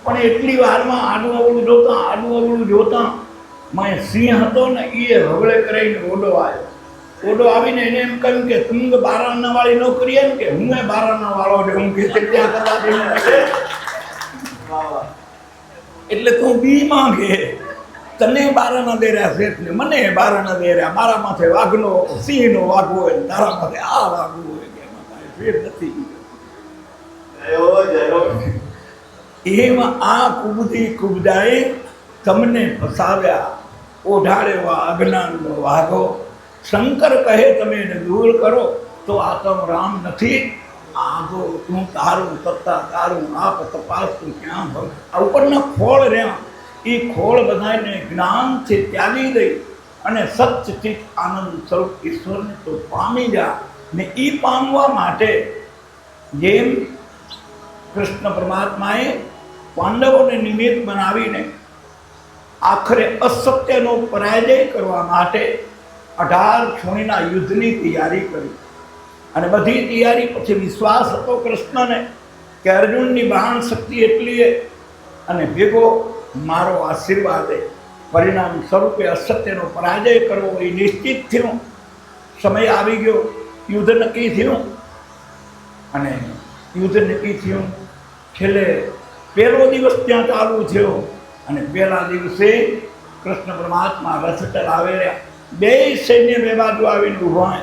પણ એટલી વારમાં આડું અવળું જોતા માએ સિંહ હતો ને એ હવળે કરીને ઓડો આવ્યો. ઓડો આવીને એને એમ કહ્યું કે તું બારાના વાળી નોકરી એમ કે હું બારાના વાળો છું, હું કે ત્યાં કરવા જેવું. એટલે તું બી માંગે, તને બારાના દેર્યા શેઠ ને મને બારાના દેર્યા, મારા માથે વાઘનો સિંહનો વાઘો હોય, તારા માથે આ વાઘો હોય, કે એમાં કાંઈ ફેર નથી. એમાં આ કુબદી કુબદાએ તમને ફસાવ્યા, ઓઢાડ્યો અજ્ઞાનનો વાઘો. શંકર કહે તમે એને દૂર કરો તો આત્મ રામ નથી. આગો તું તારું સત્તા તારું આપ તપાસ તું ક્યાં ભવ. આ ઉપરના ખોળ રહ્યા એ ખોળ બધાને જ્ઞાનથી ત્યાગી દઈ અને સચ્ચિત આનંદ સ્વરૂપ ઈશ્વરને તો પામી જા. ને એ પામવા માટે જેમ કૃષ્ણ પરમાત્માએ પાંડવોને નિમિત્ત બનાવીને આખરે અસત્યનો પરાજય કરવા માટે 18 છોણીના યુદ્ધની તૈયારી કરી. અને બધી તૈયારી પછી વિશ્વાસ હતો કૃષ્ણને કે અર્જુનની બાણ શક્તિ એટલી અને ભેગો મારો આશીર્વાદ પરિણામ સ્વરૂપે અસત્યનો પરાજય કરવો એ નિશ્ચિત થયું. સમય આવી ગયો, યુદ્ધ નક્કી થયું. અને યુદ્ધ નક્કી થયું છેલ્લે પહેલો દિવસ ત્યાં ચાલુ થયો અને પહેલા દિવસે કૃષ્ણ પરમાત્મા રથ ચલાવે રહ્યા. બે સૈન્ય બે બાજુ આવીને ઊભા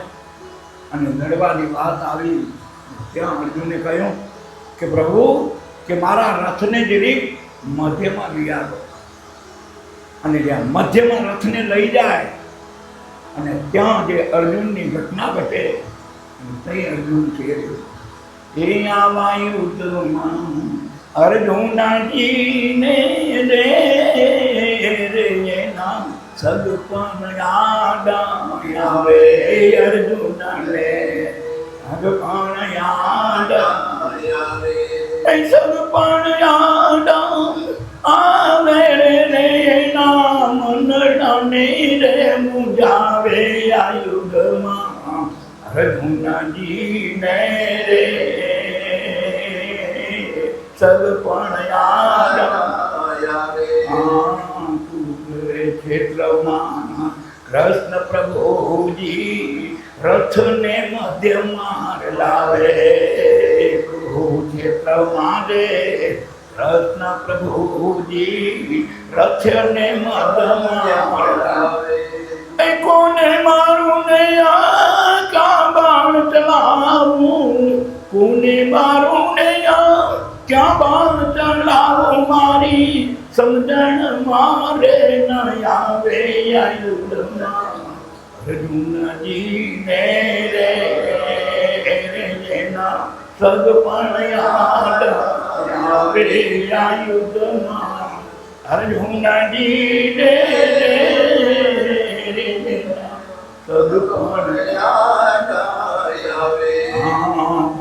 અને લડવાની વાત આવી. ત્યાં અર્જુને કહ્યું કે પ્રભુ કે મારા રથને જરીક મધ્યમાં લઈ આવો. અને જ્યાં મધ્યમાં રથને લઈ જાય અને ત્યાં જે અર્જુનની ઘટના ઘટે તે અર્જુન કહે એ આવાયું યુદ્ધમાં અર્જુનજીને રે નામ સદપન યાદ આવે. અર્જુનને સદપન યાદ આવે, સદપન યાદ આવે રે નામ નડને રે મુજાવે. આ યુગમાં અર્જુનજીને રે સદપન યાદ આવે. ક્ષેત્રમાં કૃષ્ણ પ્રભુજી રથને મધ્યમાં લાવે. ક્ષેત્રમાં રે કૃષ્ણ પ્રભુજી રથને મધ્યમાં લાવે. કોને મારું ને ક્યાં બાણ ચલાવું, કોને મારું ને ક્યાં બાણ ચલાવું, મારી સમજણ મારે ન આવે. આ યુદ્ધમાં અર્જુનજીને રે એના સદપણ યાદ આવે. આ યુદ્ધમાં અર્જુનજીને રે સદપણ યાદ આવે.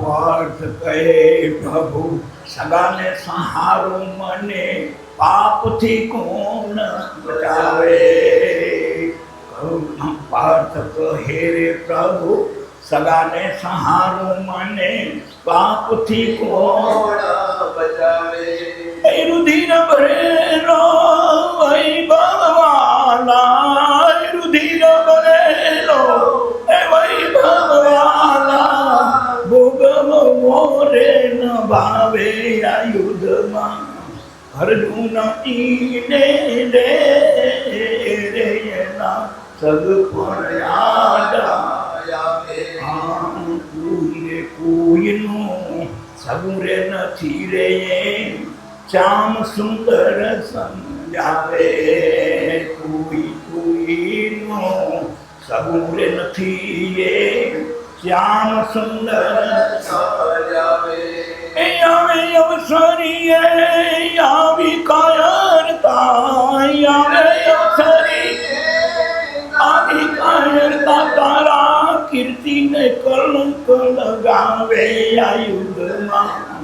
પાર્થ કહે પ્રભુ સગાને સહારો મને પાપથી કોણ બચાવે. પાર્થ કહે રે પ્રભુ સગાને સહારો મને પાપથી કોણ બચાવે. રુધિર ભરેલો વૈભવવાલા, રુધિર ભરેલો વૈભવવાલા, ભોગવ મોરે ન ભાવે. આ યુદ્ધમાં અર્જુનજીને રે એના સદપણ યાદ આવે. કોઈનું સગુરે નથી રે શ્યામ સુંદર સમજાવે. કોઈનું સગુરે નથી એ શ્યામ સુંદર સમજાવે. આવે અવસરી આવી કાયરતા, આવે અવસરી આવી કાયરતા, તારા કીર્તિને કલંક લગાવે. આ યુદ્ધમાં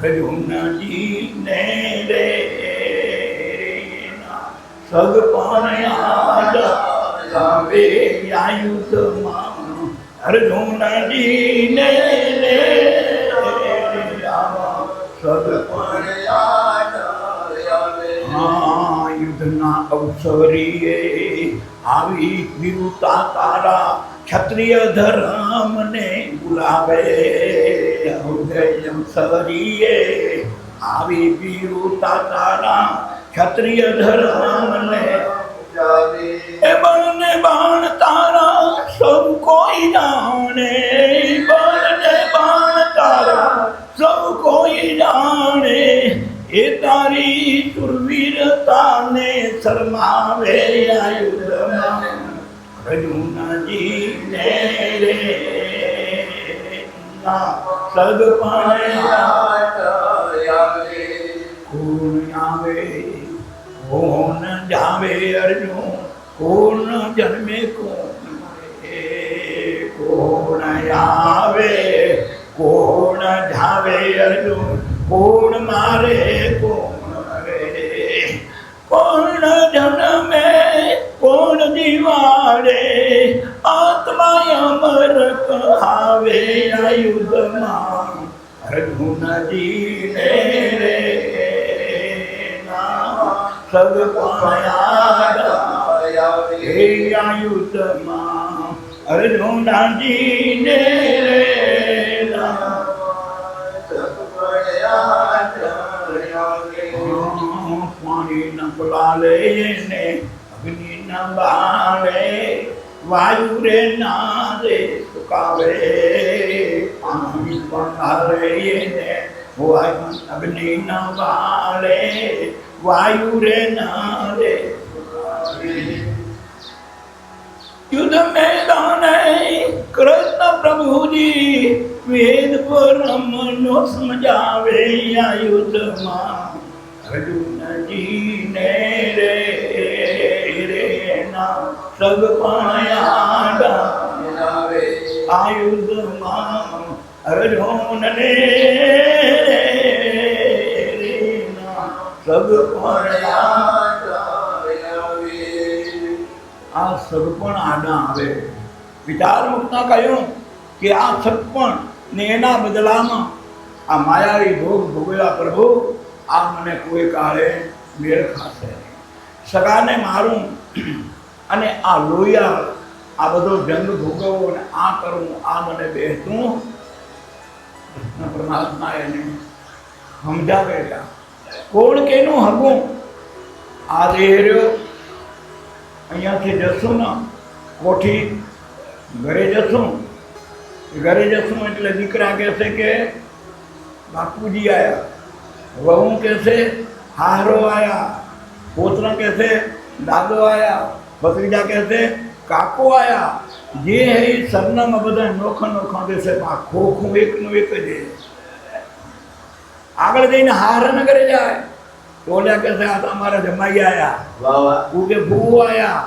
અર્જુનજીને રે સગપણ યાદ આવે આયુધમાં અર્જુનજીને રે સગપણ યાદ આવે. હા, યુદ્ધના અવસરીએ આવી વીરુતા તારા ક્ષત્રિય ધર્મને બોલાવે. હૃદય સરીએ આવી વીરુતા તારા ક્ષત્રિય ધર્મને એ બળને બાણ તારા સૌ કોઈ જાણે. બળને બાણ તારા સૌ કોઈ જાણે. એ તારી સુરવીરતાને શરમાવે આયુધમાં અર્જુનજીને રે સગપણ યાદ આવે. કોણ આવે કોણ જાવે અર્જુન, કોણ જન્મે કોણ મરે. કોણ આવે કોણ જાવે અર્જુન, કોણ મારે કોણ મરે. કોણ જન્મે કોણ જીવાડે, આત્મા અમર કહાવે આયુધમાં અર્જુનજીને રે સગપણ યાદ આવે. હે આયુધમાં અર્જુનજીને રે સગપણ યાદ આવે. પાણી ન પલાલે ને અગ્નિ ન બાળે, વાયુ રે નાદે સુકાવે. પાણી પલાલે ને અગ્નિ ન બાળે, વાયુ રે નાદે સુકાવે. યુદ્ધ મેદાને કૃષ્ણ પ્રભુજી વેદ પરમનો સમજાવે આયુધમાં અર્જુનજીને રે સગપણ યાદ આવે. આયુધમાં અર્જુનને સગપણ યાદ આવે. આ સગપણ આડા આવે. વિચાર મુક્તના કહ્યું કે આ સગપણ ને એના બદલામાં આ માયાવી ભોગ ભોગવ્યા પ્રભુ, આ મને કોઈ કાળે મેળ ખાશે નહીં. સગાને મારું અને આ લોહિયા આ બધો જંગ ભોગવવો અને આ કરવું, આ મને બેસતું કૃષ્ણ પરમાત્મા એને સમજાવે. કોણ કેનું હગું? આ દેહ રહ્યો, અહીંયાથી જશું ને કોઠી ઘરે જશું. ઘરે જશું એટલે દીકરા કહેશે કે બાપુજી આવ્યા, વહુ કહેશે હારો આવ્યા, પોતરા કહેશે દાદો આવ્યા, ભત્રીજા કહેશે કાકો આવ્યા. જે હે એ સરનામાં બધા નોખા નોખા દેશે, આ ખોખું એકનું એક જ. આગળ જઈને હારનગરે જાય તો ઓલા કહેશે આ તો અમારા જમાઈ આવ્યા, તું કે ભૂ આવ્યા,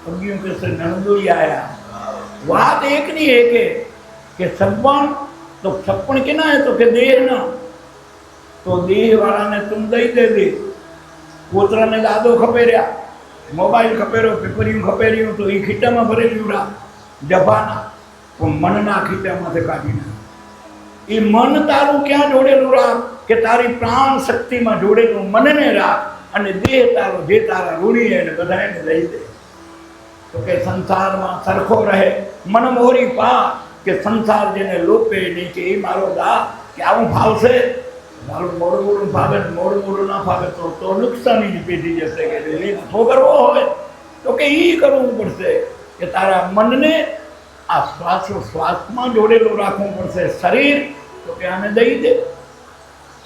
અગ્યું કહેશે નણંદોઈ આવ્યા. વાત એકની એક કે સગપણ તો સગપણ કેના હે તો કે દેહ ના. તો દેહ વાળાને તું દઈ દે. પોતરાને દાદો ખપેર્યા, મોબાઈલ ખપેર્યો, પેપરિયું ખપેર્યું, તો એ ખીટામાં ભરેલું રા જભાના, પણ મનના ખીટામાંથી કાઢી નાખ. એ મન તારું ક્યાં જોડેલું રાખ કે તારી પ્રાણ શક્તિમાં જોડેલું મનને રાખ, અને દેહ તારો જે તારા ઋણી એને બધાને લઈ દે. તો કે સંસારમાં સરખો રહે મન મોરી પા, કે સંસાર જેને લોપે નહીં કે એ મારો દા. કે આવું ભાવશે મારું મોડું મોડું ભાવે, મોડું મોડું ના ભાવે તો નુકસાની જ પેટી જશે. કે નફો કરવો હોય તો કે એ કરવું પડશે કે તારા મનને આ શ્વાસમાં જોડેલું રાખવું પડશે. શરીર તો કે આને દઈ દે.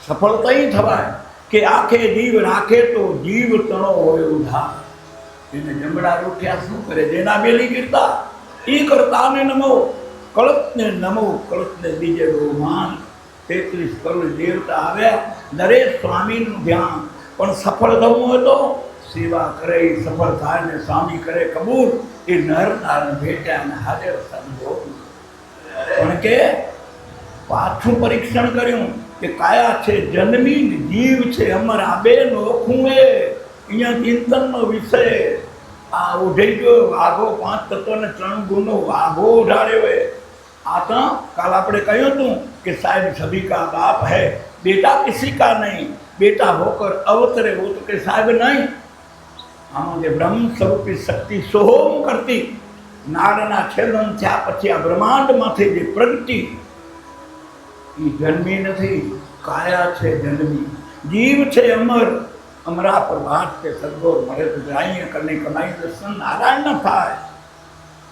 સફળતા એ થવાય કે આખે જીવ રાખે તો જીવ તણો હોય ઉધાર. એને જમણા રૂઠ્યા શું કરે? જેના બેલી કીર્તા એ કરતાને નમો, કળપને નમો, કળપને બીજે રોમાન. 33 કરોડ દેવતા આવ્યા, નરેશ સ્વામીનું ધ્યાન. પણ સફળ થવું હોય તો સેવા કરે, સફળ થાય ને સ્વામી કરે કબૂલ. એ નર નારાયણ ભેટ્યા અને હાજર સમજો. પણ કે પાછું પરીક્ષણ કર્યું કે કાયા છે જન્મી જીવ છે અમર, આ બે નોખું એ અહીંયા ચિંતનનો વિષય આ ઉઠી ગયો વાઘો 5 તત્વ ને 3 ગુણો વાઘો ઉઠાડ્યો હોય. આ તો કાલ આપણે કહ્યું હતું કે સાહેબ સભી કા બાપ હૈ, બેટા કિસી કા નહીં, બેટા હોકર અવતરે वो तो કે સાહેબ નહીં. આમાં જે બ્રહ્મ સ્વરૂપી શક્તિ સોહમ કરતી નાડના છેદન થયા પછી આ બ્રહ્માંડમાંથી જે પ્રગતિ એ જન્મી નથી, કાયા છે જન્મી, જીવ છે અમર, અમરા પર વાત કે સદગોર મળે તો જાઈએ કરને કમાઈ દર્શન નારાયણ ન થાય.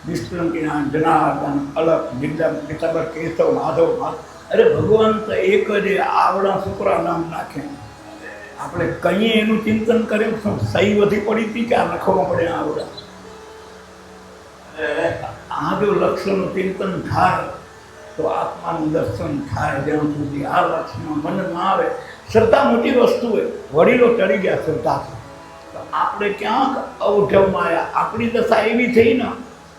નિષ્કલંકીના જનાર્દન અલગ નિર્દમ પિતબર કેશવ માધવ. અરે ભગવાન તો એક જ આવડા છોકરા નામ નાખે. આપણે કહીએ એનું ચિંતન કર્યું શું સહી વધી પડી હતી કે આ લખવા પડે આવડા? આ જો લક્ષ્યનું ચિંતન થાય તો આત્માનું દર્શન થાય. જ્યાં સુધી આ લક્ષ્યમાં મનમાં આવે, શ્રદ્ધા મોટી વસ્તુ હોય. વડીલો ચડી ગયા શ્રદ્ધાથી, તો આપણે ક્યાંક અવઢવમાં આવ્યા. આપણી દશા એવી થઈ ને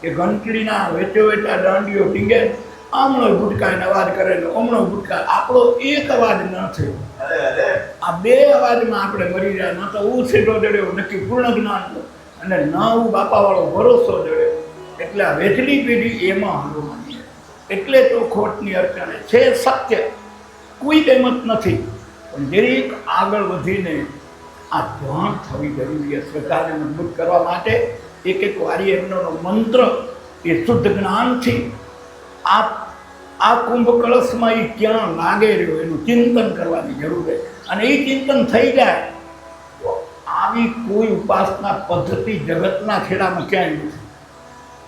કે ઘંટડીના વેચો વેચા દાંડીઓ ટીંગે, આમણો ગુટકાઈને અવાજ કરે ને ઓમણો ગુટકા, આપણો એક અવાજ ન થયો. આ બે અવાજમાં આપણે મરી જાય. ન તો હું સીધો જડ્યો નક્કી પૂર્ણ જ્ઞાન અને ન હું બાપાવાળો ભરોસો જડ્યો. એટલે આ વેચલી પેઢી એમાં હલવાની. એટલે તો ખોટની અડચણે છે. સત્ય કોઈ બેમત નથી, પણ દરેક આગળ વધીને આ ધ્યાન થવી જરૂરી છે. શ્રદ્ધાને મજબૂત કરવા માટે એક એક વારી એમનો મંત્ર એ શુદ્ધ જ્ઞાનથી આ કુંભ કળશમાં એ ક્યાં લાગે રહ્યો એનું ચિંતન કરવાની જરૂર છે. અને એ ચિંતન થઈ જાય તો આવી કોઈ ઉપાસના પદ્ધતિ જગતના ખેડામાં ક્યાંય નથી.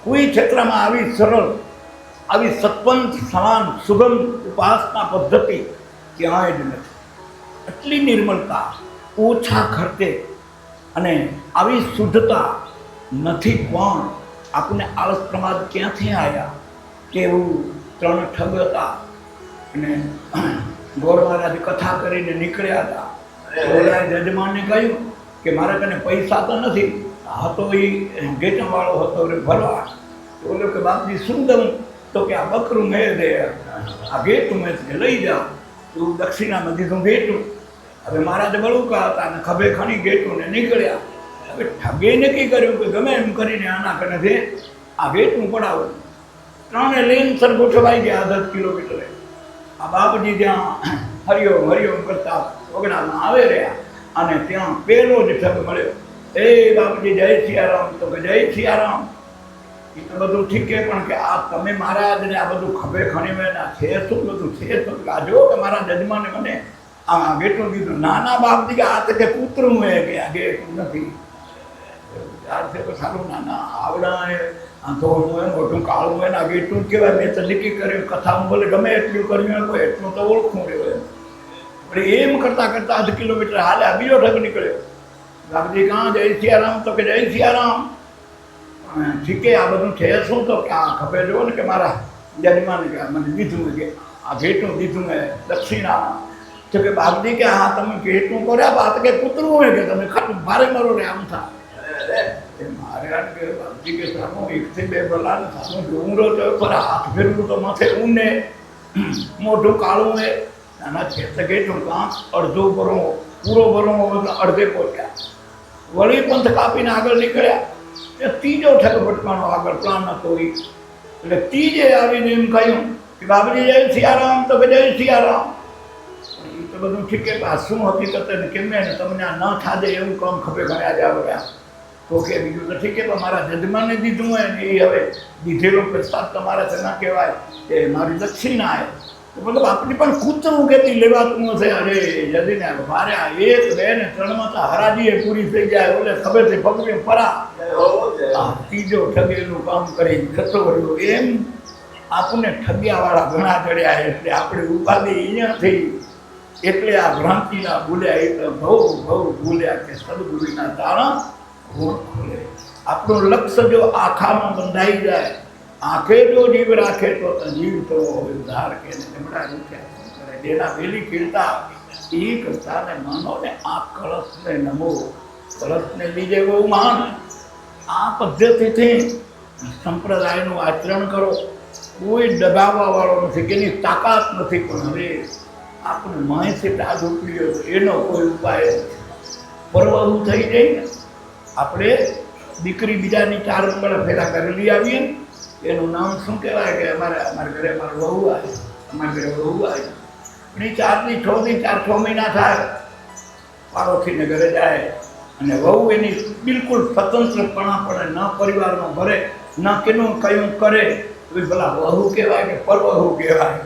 કોઈ ક્ષેત્રમાં આવી સરળ, આવી સત્વંત સમાન સુગમ ઉપાસના પદ્ધતિ ક્યાંય જ નથી. એટલી નિર્મળતા, ઓછા ખર્ચે અને આવી શુદ્ધતા નથી. પણ આપણને આળસ પ્રમાદ ક્યાંથી આવ્યા કે એવું 3 ઠગ હતા અને ગોળ મહારાજ કથા કરીને નીકળ્યા હતા. ઓલા જજમાનને કહ્યું કે મારા કને પૈસા તો નથી. હતો એ ગેટવાળો હતો રે ભરવા. બોલો કે બાપજી શું દઉં? તો કે આ બકરું મેં દે, આ ગેટું મેં લઈ જાઓ. તું દક્ષિણામાં દીધું ગેટું. હવે મહારાજ બળુકા હતા અને ખભે ખણી ગેટું ને નીકળ્યા. હવે ઠગે નક્કી કર્યું કે ગમે એમ કરીને આના કને આ ગેટું પડાવું. 3 લેન સર ગોઠવાઈ ગયા 10 કિલોમીટરે. આ બાપજી ત્યાં હરિઓમ હરિઓમ કરતા વગડામાં આવે રહ્યા અને ત્યાં પેલો જ ઠગ મળ્યો. એ બાપજી જય સિયારામ. તો કે જય સિયારામ. એ તો બધું ઠીક છે, પણ કે આ તમે મહારાજને આ બધું ખભે ખણી મેં છે શું બધું છે શું? આ જો કે મારા જજમાને મને આ ગેટું કીધું. નાના બાપજી કે આ તો કે કૂતરું હે કે આ ગેટું નથી. ત્યારથી તો સારું નાના આવડા ધોળું હોય મોટું કાળું હોય ને આ ગેટું કહેવાય. મેં તો નક્કી કર્યું કથામાં બોલે ગમે એટલું કર્યું હોય એટલું તો ઓળખું રહ્યું. પણ એમ કરતાં કરતાં 1/2 કિલોમીટર હાલ્યા, બીજો ઠગ નીકળ્યો. બાપજી કાં જય સિયારામ? તો કે જય સિયારામ. ઠીક છે, આ બધું છે શું? તો કે આ ખબર જુઓ ને કે મારા જજમાને કે મને દીધું કે આ ભેટું દીધું મેં દક્ષિણામાં. તો કે બાપજી કે હા તમે ભેટું કર્યા બાત કે કૂતરું હોય કે તમે ખાટું ભારે મરો રે આમ થા. મારે કે બાપજી કે સામો 1 થી 2 બલાન સામો ડુંગરો તો પર હાથ ફેરવું તો માથે ઊને મોઢું કાળું હે. નાના છે તો ગેટું કાં અડધો ભરો પૂરો ભરો અડધે પહોંચ્યા. વળી પંથ કાપીને આગળ નીકળ્યા. એ ત્રીજો ઠગ ભટકાનો આગળ પ્લાન હતો. એટલે ત્રીજે આવીને એમ કહ્યું કે બાપજી જય સિયારામ. તો કે જય સિયારામ. એ તો બધું ઠીક છે, આ શું હકીકત ને કેમ ને તમને આ ન થાદે એવું કામ ખભે ઘણ્યા જ આવ્યા. તો કે બીજું તો ઠીક છે, પણ મારા જજમાને દીધું હોય ને એ હવે દીધેલો પ્રસાદ તમારા છે ના કહેવાય કે મારી દક્ષિણા આવે. તો મતલબ આપણી પણ કૂતરું કેતી લેવાતું હશે. અરે જદીને મારે આ 1, 2 ને 3માં તો હરાજી પૂરી થઈ જાય. ઓલે ખબરથી પગવે પરા. ત્રીજો ઠગેલું કામ કરી જતો રહ્યો. એમ આપણને ઠગ્યાવાળા ઘણા ચડ્યા. એટલે આપણે ઉપાધિ અહીંયા થઈ. એટલે આ ભ્રાંતિના ભૂલ્યા. એ તો બહુ ભૂલ્યા કે સદગુરુના તારા ખોલે. આપણું લક્ષ્ય જો આખામાં બંધાઈ જાય, આંખે જો જીવ રાખે તો જીવ તો ઉદ્ધાર કે જમણા રૂપિયા કરે. જેના વેલી કીર્તા એ કરતા ને માનો ને આ કળશને નમો. કળશને લીજે બહુ માન. આ પદ્ધતિથી સંપ્રદાયનું આચરણ કરો. કોઈ દબાવવા વાળો નથી, કે એની તાકાત નથી. પણ હવે આપણે માહિતી આ ઢોકળીઓ એનો કોઈ ઉપાય નથી. પરવહુ થઈ જાય ને. આપણે દીકરી બીજાની 4 મંગળ ફેરા કરેલી આવીએ ને, એનું નામ શું કહેવાય કે અમારા ઘરે અમારા વહુ આવે, અમારા ઘરે વહુ આવે. પણ એ 4 થી 6 મહિના થાય પાડોશીને ઘરે જાય અને વહુ એની બિલકુલ સ્વતંત્રપણા પડે, ન પરિવારમાં ભરે, ન કેનું કયું કરે. ભલા વહુ કહેવાય કે પરવહુ કહેવાય?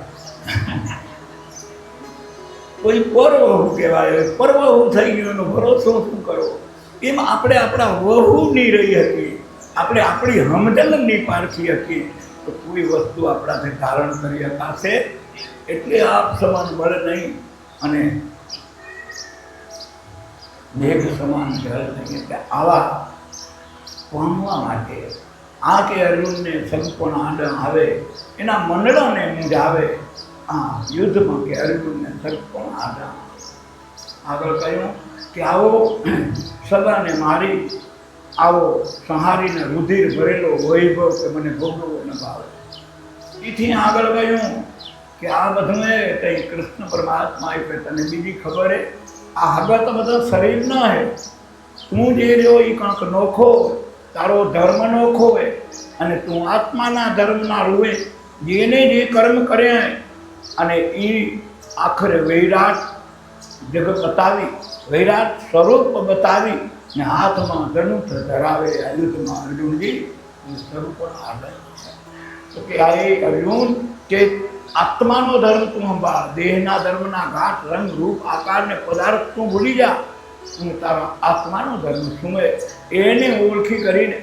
કોઈ પરવહુ કહેવાય, પરવહુ થઈ ગયું એનો ભરોસો શું કરવો? એમ આપણે આપણા વહુ નહીં રહી શકીએ, આપણે આપણી સમજણ નહીં પારખી શકીએ તો કોઈ વસ્તુ આપણાથી ધારણ કરી શકાશે એટલે આપ સમાન મળે નહીં અને મેઘ સમાન જળ નહીં. એટલે આવા પામવા માટે આ કે અર્જુનને સંપૂર્ણ આડમ આવે, એના મંડળોને મૂંઝાવે. આ યુદ્ધમાં કે અર્જુનને સંપૂર્ણ આડમ. આગળ કહ્યું કે આવો સદાને મારી, આવો સંહારીને રુધિર ભરેલો વૈભવ કે મને ભોગવવો ન ભાવે. એથી આગળ કહ્યું કે આ બધું કંઈ કૃષ્ણ પરમાત્મા આપે તને બીજી ખબર હે? આ હગા તો બધા શરીર ના હે. તું જે રહ્યો એ કંઈક નોખો, તારો ધર્મ નોખો હોય અને તું આત્માના ધર્મના રૂએ જેને જે કર્મ કર્યા અને એ આખરે વૈરાટ જગ બતાવી, વૈરાટ સ્વરૂપ બતાવી ને હાથમાં ધનુષ ધરાવે. યુદ્ધમાં અર્જુનજી સ્વરૂપ આગળ તો કે આ અર્જુન કે આત્માનો ધર્મ તું સંભાળ, દેહના ધર્મના ઘાટ રંગ રૂપ આકાર ને પદાર્થ તું ભૂલી જા. તું તારા આત્માનો ધર્મ શું હે એને ઓળખી કરીને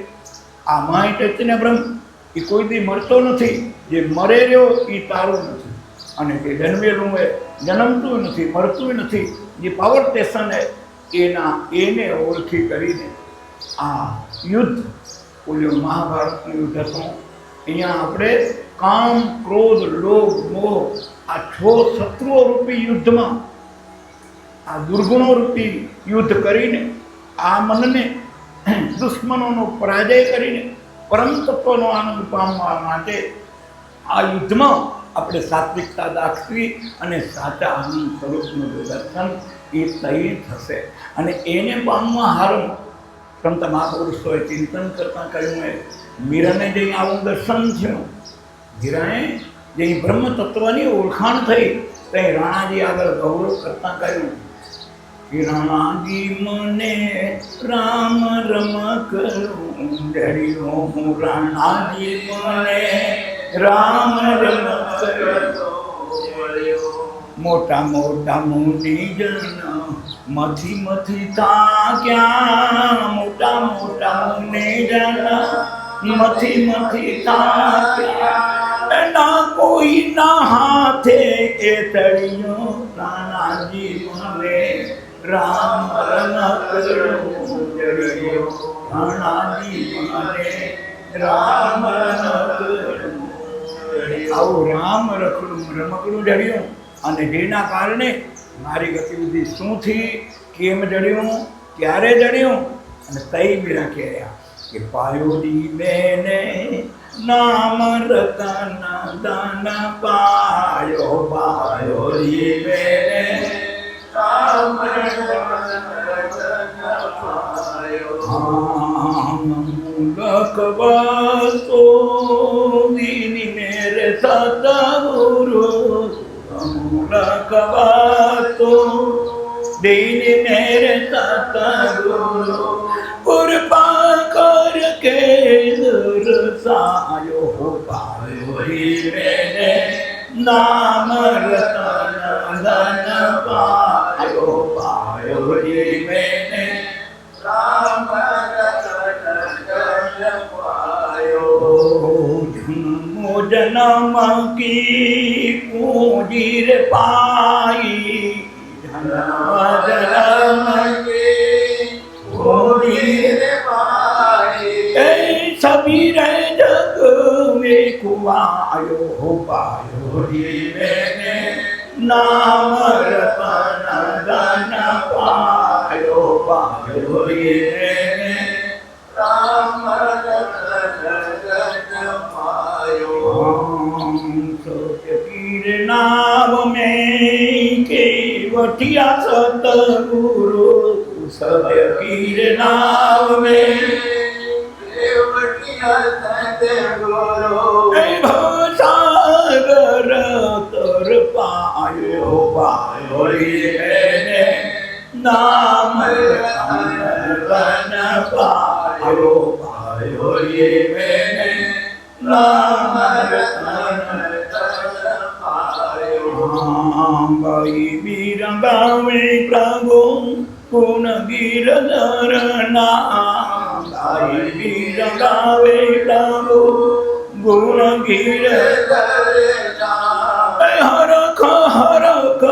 આ માય ચૈતન્ય બ્રહ્મ એ કોઈ દી મળતો નથી. જે મરે રહ્યો એ તારું નથી અને જે જન્મેલું હોય જન્મતું નથી, મરતું નથી. જે પાવર સ્ટેશન હે એને ઓળખી કરીને આ યુદ્ધ ઓલું મહાભારતનું યુદ્ધ હતું. અહીંયા આપણે કામ, ક્રોધ, લોભ, મોહ આ 6 શત્રુઓ રૂપી યુદ્ધમાં આ દુર્ગુણો રૂપી યુદ્ધ કરીને આ મનને દુશ્મનોનો પરાજય કરીને પરમ તત્વનો આનંદ પામવા માટે આ યુદ્ધમાં આપણે સાત્વિકતા દાખવી અને સાચા આનંદ સ્વરૂપનું દર્શન એ તઈ થશે. અને એને પામવા હારું સંત મહાપુરુષોએ ચિંતન કરતાં કહ્યું એ મીરાને જઈ આવું દર્શન થયું. મીરાએ જઈ બ્રહ્મ તત્વની ઓળખાણ થઈ ત્યાં રાણાજી આગળ ગૌરવ કરતાં કહ્યું કે રાણાજી મને રામ રમ કરું ડર્યો હું, રાણાજી મને રામ રમ કરું. મોટા મોટા મુનિજન મથી મથી તાક્યા, મોટા મોટા મુનિજન મથી મથી તાક્યા, ના કોઈ ના હાથે એ તળિયો, રાણાજી મને રામ રમ કરું ડર્યો, રાણાજી મને રામ રમ કરું. આવું રામ રખડું રમકડું ડર્યું અને જેના કારણે મારી ગતિવિધિ શું થઈ, કેમ જડ્યું, ક્યારે જડ્યું અને તઈ મીરા કહેયા કે પાયોડી બેને નામ રતન દાન પાયો, પાયોડી બેને નામ રતન પાયો. લખવાતો દીની મેરે સતગુરુ, લખવાતો દીની મેરે સતગુરુ, કૃપા કર કે દરસાયો, પાયો મેરે નામ રતન ધન પાયો, પાયો મેરે રામ जन्मो जन्म की पूंजी रे पाई, जन्म जन्म की पूंजी रे पाई, सभी रे जग में कुआयो, पायो मैंने नाम रतन धन पायो, पायो मैंने राम रतन पायो. सतगीर नाम में केवटिया सतगुरु सत्य कीर नाव में सागर तर पायो पायो ये नाम रतन पायो पायो ये मैंने नाम रतन गाई वीर गावे प्रभु गुण गिरधर नाम गाई वीर गावे प्रभु गुण गिरधर नाम हरख हरख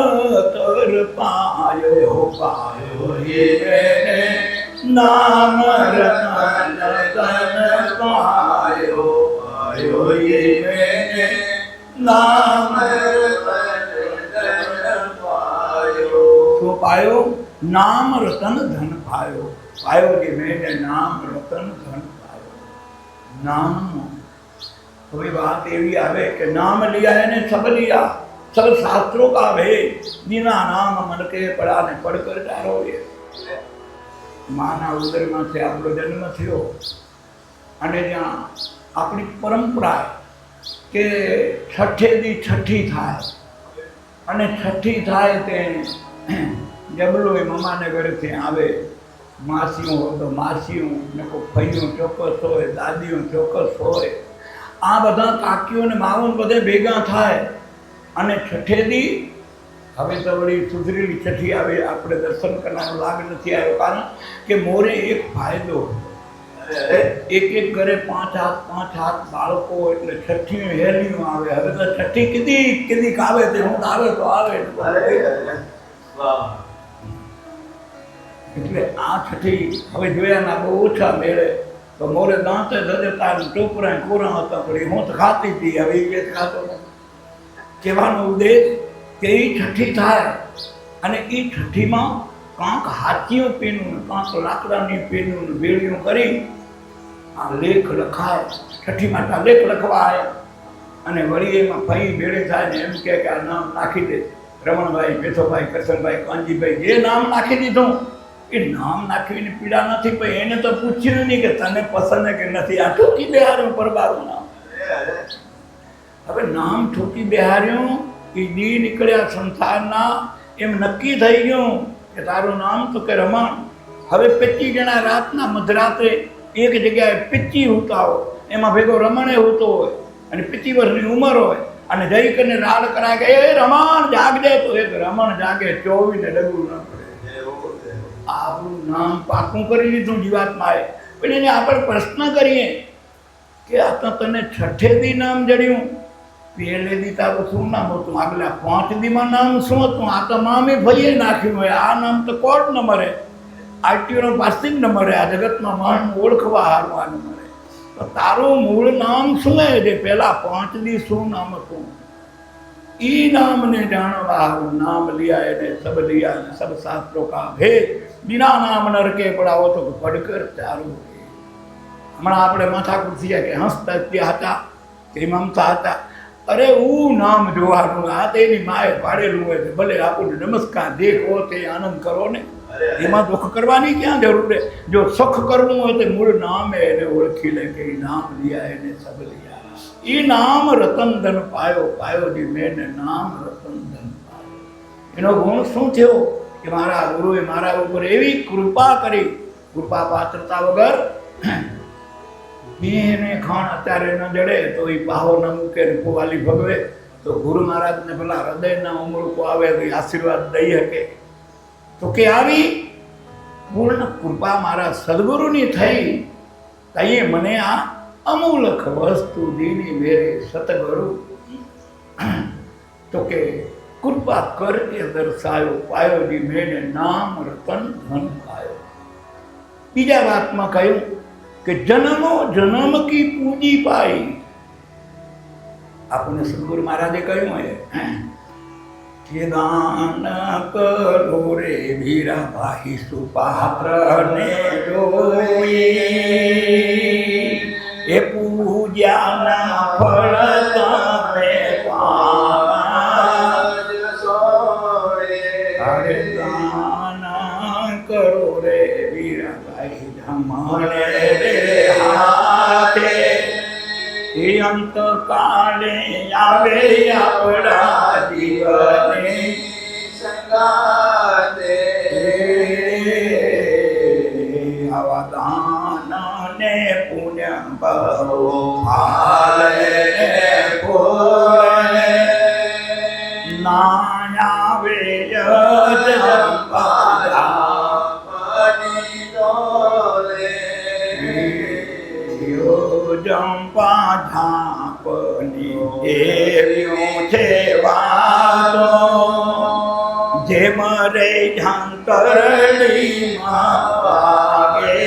तर पायो पायो ये मैंने नाम रतन पायो पायो ये मैंने नाम पायो नाम रतन धन पायो पायो जी मैंने नाम रतन धन पायो नाम कोई बात एवी आवे कि नाम लिया है ने सब लिया सब शास्त्रों का भेद बिना नाम मन के पड़ा ने पढ़कर डारो ये माना उदर में से आपको जन्म थयो अने ज्यां अपनी परंपरा के छठे दी छठी थाय अने छठी थाय ते जबलो मम्मा ने घर से आवे मासियों हो तो मासियों ने को फैयों चौक्कस होए दादियों चौक्कस होए आ बधा काकीओ ने मावो बधे भेगा थाय अने छठे दी हवे तो वળી सुधरेली छठी आवे આપણે દર્શન કરવાનો લાગ નથી આવ્યો કારણ કે મોરે એક ફાયદો એક એક ઘરે પાંચ હાથ બાળકો એટલે છઠ્ઠી હેલીઓ આવે હવે તો છઠ્ઠી કીધી કીધી આવે તે હું આવે તો આવે એટલે આ છઠ્ઠી હવે જોયા ના બહુ ઓછા મેળે તો મોરે દાંતે દદેતા ટોપરા કોરા હતા પણ હું તો ખાતી હતી હવે એ ખાતો કહેવાનો ઉદ્દેશ કે એ છઠ્ઠી થાય અને એ છઠ્ઠીમાં કાંક હાથીઓ પીનું કાંક લાકડાની પીનું બેડીઓ કરી આ લેખ લખાય છઠ્ઠી માટે લેખ લખવા આવ્યા અને વળી એમાં ફઈ ભેળે થાય ને એમ કે આ નામ નાખી દે રમણભાઈ પેથોભાઈ કરશનભાઈ કાનજીભાઈ જે નામ નાખી દીધું એ નામ નાખીને પીડા નથી પણ એને તો પૂછ્યું નહીં કે તને પસંદ કે નથી આ ઠોકી બેહાર્યું પરબારું નામ હવે નામ ઠોકી બેહાર્યું એ દી નીકળ્યા સંસારના એમ નક્કી થઈ ગયું કે તારું નામ તો કે રમણ હવે 25 જણા રાતના મધરાત્રે એક જગ્યાએ પિચ્ચી હોતા હોય એમાં ભેગો રમણે હોતો હોય અને 25 વર્ષની ઉંમર હોય અને જઈ કરીને રાડ કરાય કે એ રમણ જાગજે તો એક રમણ જાગે 24 ને ડગું ન પડે આપણું નામ પાકું કરી લીધું જીવાત્માએ પણ એને આપણે પ્રશ્ન કરીએ કે આ તો તને છઠ્ઠે દી નામ જડ્યું પહેલે દી તારું શું નામ હતું આગલા 5 દીમાં નામ શું હતું આ તો મામે ભાઈએ નાખ્યું હોય આ નામ તો કોર્ટ નંબરે આરટીઓનો પાસિંગ નંબરે આ જગતમાં માન ઓળખવા હારવા નંબરે તો તારું મૂળ નામ શું હે જે પહેલા 5 દી શું નામ હતું ई नाम ने जानवा नाम लिया है सब लिया सब शास्त्रों का भेद बिना नाम नर के पड़ा हो तो पढ़कर चारू हमारा आपने माथा कुर्सिया के हंसता હતા કે મમતા હતા અરે હું નામ જોવાનું આ તેની માએ પાડેલું હોય તો ભલે આપણને નમસ્કાર દેખો તે આનંદ કરો ને એમાં દુઃખ કરવાની ક્યાં જરૂર છે જો સુખ કરવું હોય તો મૂળ નામ એને ઓળખી લે કે નામ लिया એને सब लिया ई नाम रतन धन पायो पायो जी मैंने नाम रतन धन पायो एनो गुण शू थयो कि मारा गुरुए मारा ऊपर एवी कृपा करी कृपा पात्रता वगर बेने खाण अत्यारे न जड़े तो ई पाहो न मूके ने पोवाली भगवे तो गुरु महाराज ने भला हृदय न उमळको आवे तो आशीर्वाद दई हके तो के आवी पूर्ण कृपा मारा सद्गुरुनी थई तई मने आ अमूलक वस्तु दीनी मेरे सतगुरु तो के कृपा करके दर्शायो पायो जी मैंने नाम रतन धन पायो बीजा बात में कहूं कि जन्मो जन्म की पूंजी पाई आपने सदगुरु महाराजे कहूं है कि दान करो रे वीरा भाई सुपात्र ने जोए ये पूजा ना फल तमे पावा अरे दान કરો રે વીરાભાઈ જમણે રે હાથે એ અંતકાલે આવે આપણા જીવને સંગાતે આવા દાન ને પુણ્ય બહુ ફાલે ફૂલે ના આવે જંપા ઝાપની એવ્યું છે વાતો જેમ રે ઝાંકરડીમાં વાગે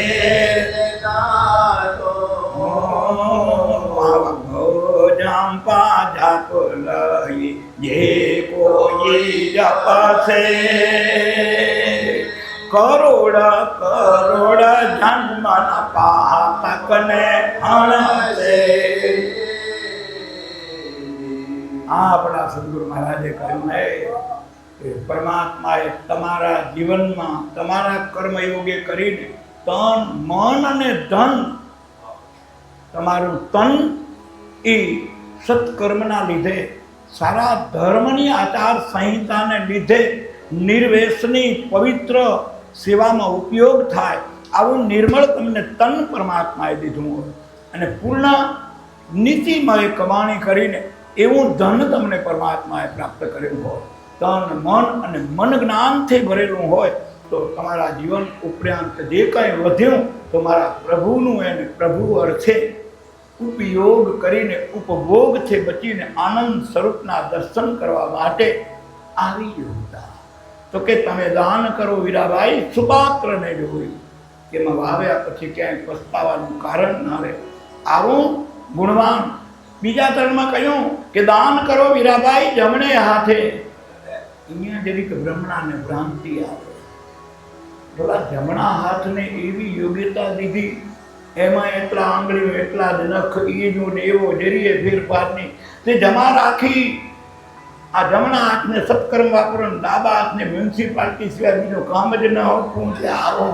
જંપા ઝાપ લઈ જે કોઈ જપસે કરોડ કરોડ જન્મના પાતકને અણસે આપણા સદગુરુ મહારાજે કહ્યું હે કે પરમાત્માએ તમારા જીવનમાં તમારા કર્મયોગે કરીને તન મન અને ધન તમારું તન એ સત્કર્મના લીધે સારા ધર્મની આચાર સંહિતાને લીધે નિર્વેશની પવિત્ર સેવામાં ઉપયોગ થાય આવું નિર્મળ તમને તન પરમાત્માએ દીધું હોય અને પૂર્ણ નીતિમય કમાણી કરીને એવું ધન તમને પરમાત્માએ પ્રાપ્ત કરેલું હોય તન મન અને મન જ્ઞાનથી ભરેલું હોય તો તમારા જીવન ઉપરાંત જે કંઈ વધ્યું તો મારા પ્રભુનું એને પ્રભુ અર્થે ઉપયોગ કરીને ઉપભોગથી બચીને આનંદ સ્વરૂપના દર્શન કરવા માટે આવી યોગતા તો કે તમે દાન કરો વીરાભાઈ સુપાત્રને જોયું કે એમાં વાવ્યા પછી ક્યાંય પસ્તાવાનું કારણ ના રહે આવું ગુણવાન બીજા તરણમાં કહ્યું કે દાન કરો વીરાભાઈ જમણે હાથે અહીંયા જરીક ભ્રમણાને ભ્રાંતિ આવે થોડા જમણા હાથને એવી યોગ્યતા દીધી એમાં એટલા આંગળીઓ એટલા જ નખ ઈજો ને એવો જરીએ ફેરફારની તે જમા રાખી આ જમણા હાથને સત્કર્મ વાપરો ડાબા હાથને મ્યુનિસિપાલિટી સિવાય બીજું કામ જ ન હોતું આવો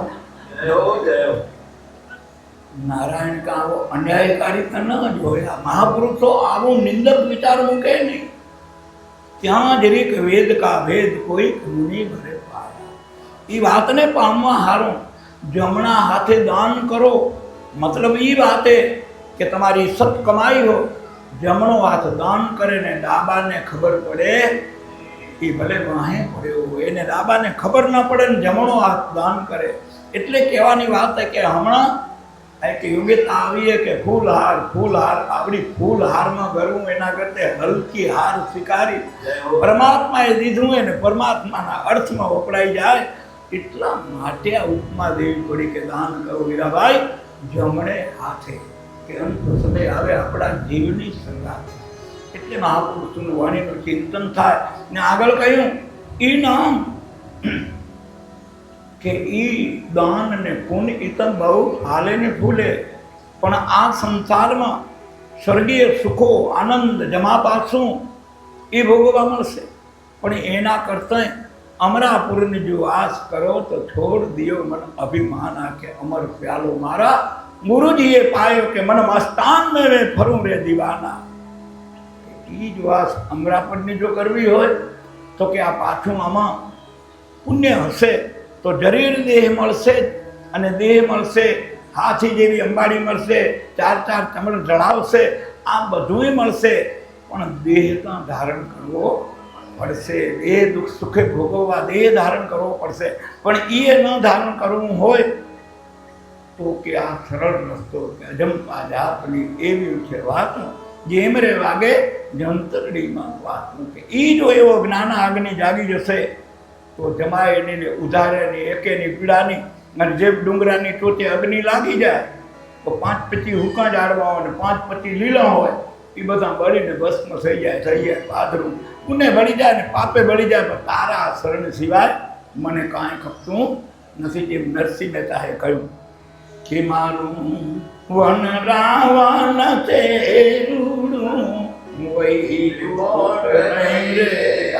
નારાયણ કા આવો અન્યાયકારી ન જોયા મહાપુરુષો આવો નિંદક વિચાર મૂકે નહીં ત્યાં જરીક વેદ કા ભેદ કોઈ મુનિ ભરે પાયા એ વાતને પામવા હારું જમણા હાથે દાન કરો મતલબ એ વાતે કે તમારી સત કમાઈ હો જમણો હાથ દાન કરે ને ડાબાને ખબર પડે એ ભલે વાહે પડ્યો હોય એને ડાબાને ખબર ના પડે ને જમણો હાથ દાન કરે એટલે કહેવાની વાત કે હમણાં એક યોગ્યતા આવીએ કે ફૂલ હાર આપણી ફૂલ હારમાં ગરવું એના કરતા હલકી હાર સ્વીકારી પરમાત્માએ દીધું હોય ને પરમાત્માના અર્થમાં વપરાઈ જાય એટલા માટે આ ઉપમા દેવી પડી કે દાન કરો વીરાભાઈ જમણે હાથે કે અંત સમય આવે આપણા જીવની સંગાથ એટલે મહાપુરુષનું વાણીનું ચિંતન થાય ને આગળ કહ્યું એ નામ કે એ દાન અને પુણ્ય એ તો બહુ હાલે ને ફૂલે પણ આ સંસારમાં સ્વર્ગીય સુખો આનંદ જમા પાછું એ ભોગવવા મળશે પણ એના કરતાં અમરાપુરની જો આસ કરો તો છોડ દિયો મન અભિમાન આકે અમર પ્યાલો મારા ગુરુજીએ પાયો કે મન મસ્તાન મેં ફરું રે દીવાના એ જ વાસ અમરાપુરની જો કરવી હોય તો કે આ પાછું આમાં પુણ્ય હશે તો જરીર દેહ મળશે અને દેહ મળશે હાથી જેવી અંબાડી મળશે ચાર ચમડ જણાવશે આ બધુંય મળશે પણ દેહ તો ધારણ કરવો પડશે દેહ દુઃખ સુખે ભોગવવા દેહ ધારણ કરવો પડશે પણ એ ન ધારણ કરવું હોય તો કે આ સરળ રસ્તો કે અજંપા જાપની એવી છે વાત જેમ રે વાગે જંતરડીમાં વાત મૂકે એ જો એવો જ્ઞાન આગની જાગી જશે તો જમાય એની ઉધારેની એકેની પીડાની અને જે ડુંગરાની ટોચે અગ્નિ લાગી જાય તો 5-25 હુકા ઝાડવા હોય ને 5-25 લીલા હોય એ બધા બળીને ભસ્મ થઈ જાય પાદરું પુને બળી જાય ને પાપે બળી જાય પણ તારા શરણ સિવાય મને કાંઈ ખપતું નથી જેમ નરસિંહ મહેતાએ કહ્યું કે મારું વન રાવણ તે રૂડું વહી લોટ નહીં રે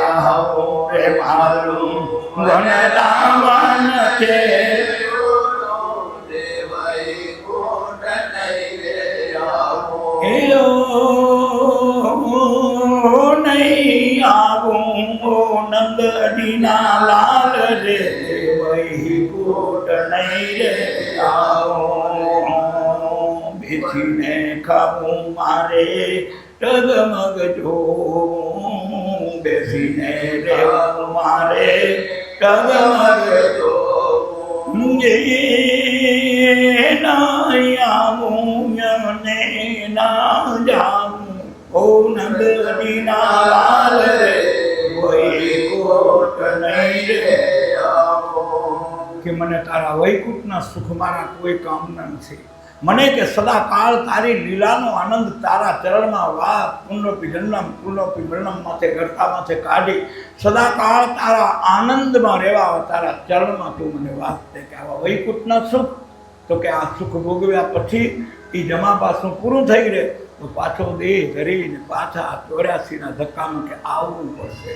આવો રે મારું વનરાવન છે. એલો નહીં આવું ઓ નંદજીના લાલ રે વૈકુંઠ નહીં રે આવો. બેસીને ખાવું મારે ટગમગ જોવું, બેસીને રહેવું મારે ટગમગ જોવું. ના આવું અને ના જાવું ઓ નંદજીના લાલ રે વૈકુંઠ નહીં રે આવો. કે મને તારા વૈકુંઠના સુખ મારા કોઈ કામના નથી. મને કે સદાકાળ તારી લીલાનો આનંદ તારા ચરણમાં વા પુનઃપી જન્મ પુનઃપી મરણમ માથે ગરતામાંથી કાઢી સદાકાળ તારા આનંદમાં રહેવા તારા ચરણમાં તું મને વાત દે. કે આવા વૈકુંઠના સુખ, તો કે આ સુખ ભોગવ્યા પછી એ જમાપાસનું પૂરું થઈ રહે તો પાછો દેહ ધરીને પાછા 84ના ધક્કામાં કે આવવું પડશે.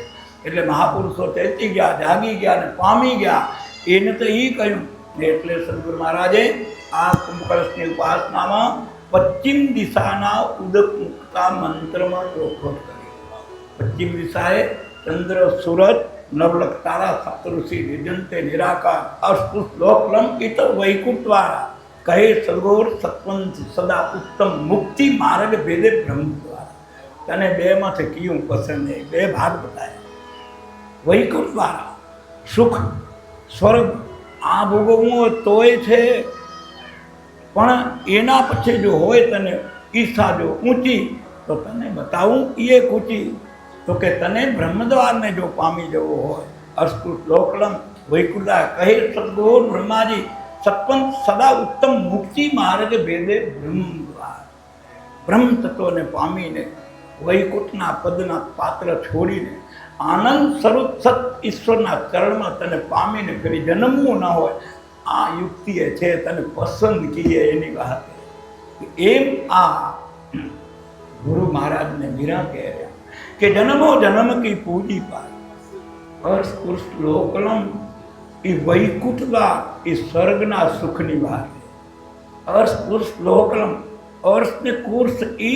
એટલે મહાપુરુષો ચેતી ગયા, જાગી ગયા અને પામી ગયા. એને તો એ કહ્યું. એટલે સદગુરુ મહારાજે આ કુંભકળશની ઉપાસનામાં પશ્ચિમ દિશાના ઉદક મુક્તા મંત્રમાં ચોખવટ કરી. પશ્ચિમ દિશાએ ચંદ્ર, સૂરજ, નવલખ તારા, સપ્તઋષિ, નિજંતે, નિરાકાર, અસ્પૃશ લોકલમ ઇત વૈકુંઠવાળા કહે સદગુર સત્વંત સદા ઉત્તમ મુક્તિ માર્ગ ભેદે બ્રહ્મ દ્વારા. તને બેમાંથી કયું પસંદ નહીં? બે ભાગ બતાવ્યા. વૈકુંઠવાળા સુખ સ્વર્ગ આ ભોગવવું હોય તોય છે, પણ એના પછી જો હોય તને ઈચ્છા જો ઊંચી તો તને બતાવું એ ઊંચી. તો કે તને બ્રહ્મદ્વારને જો પામી જવો હોય અસ્પૃત લોકલમ વૈકુંઠા કહે સદગુરુ બ્રહ્માજી સત્વંત સદા ઉત્તમ મુક્તિ માર્ગ ભેદે બ્રહ્મદ્વાર. બ્રહ્મ તત્વને પામીને વૈકુંઠના પદના પાત્ર છોડીને આનંદ સ્વરૂપ સત ઈશ્વરના ચરણમાં તને પામીને ફરી જન્મવું ન હોય આ યુક્તિ છે. તને પસંદ કીએ એની વાત. એમ આ ગુરુ મહારાજને મીરા કહે કે જન્મો જન્મ કી પૂજી પાય અર્શ પુરુષ લોકલમ એ વૈકુંઠવા એ સ્વર્ગના સુખની વાત. અર્શ પુરુષ લોકલમ અર્શને કુર્ષ એ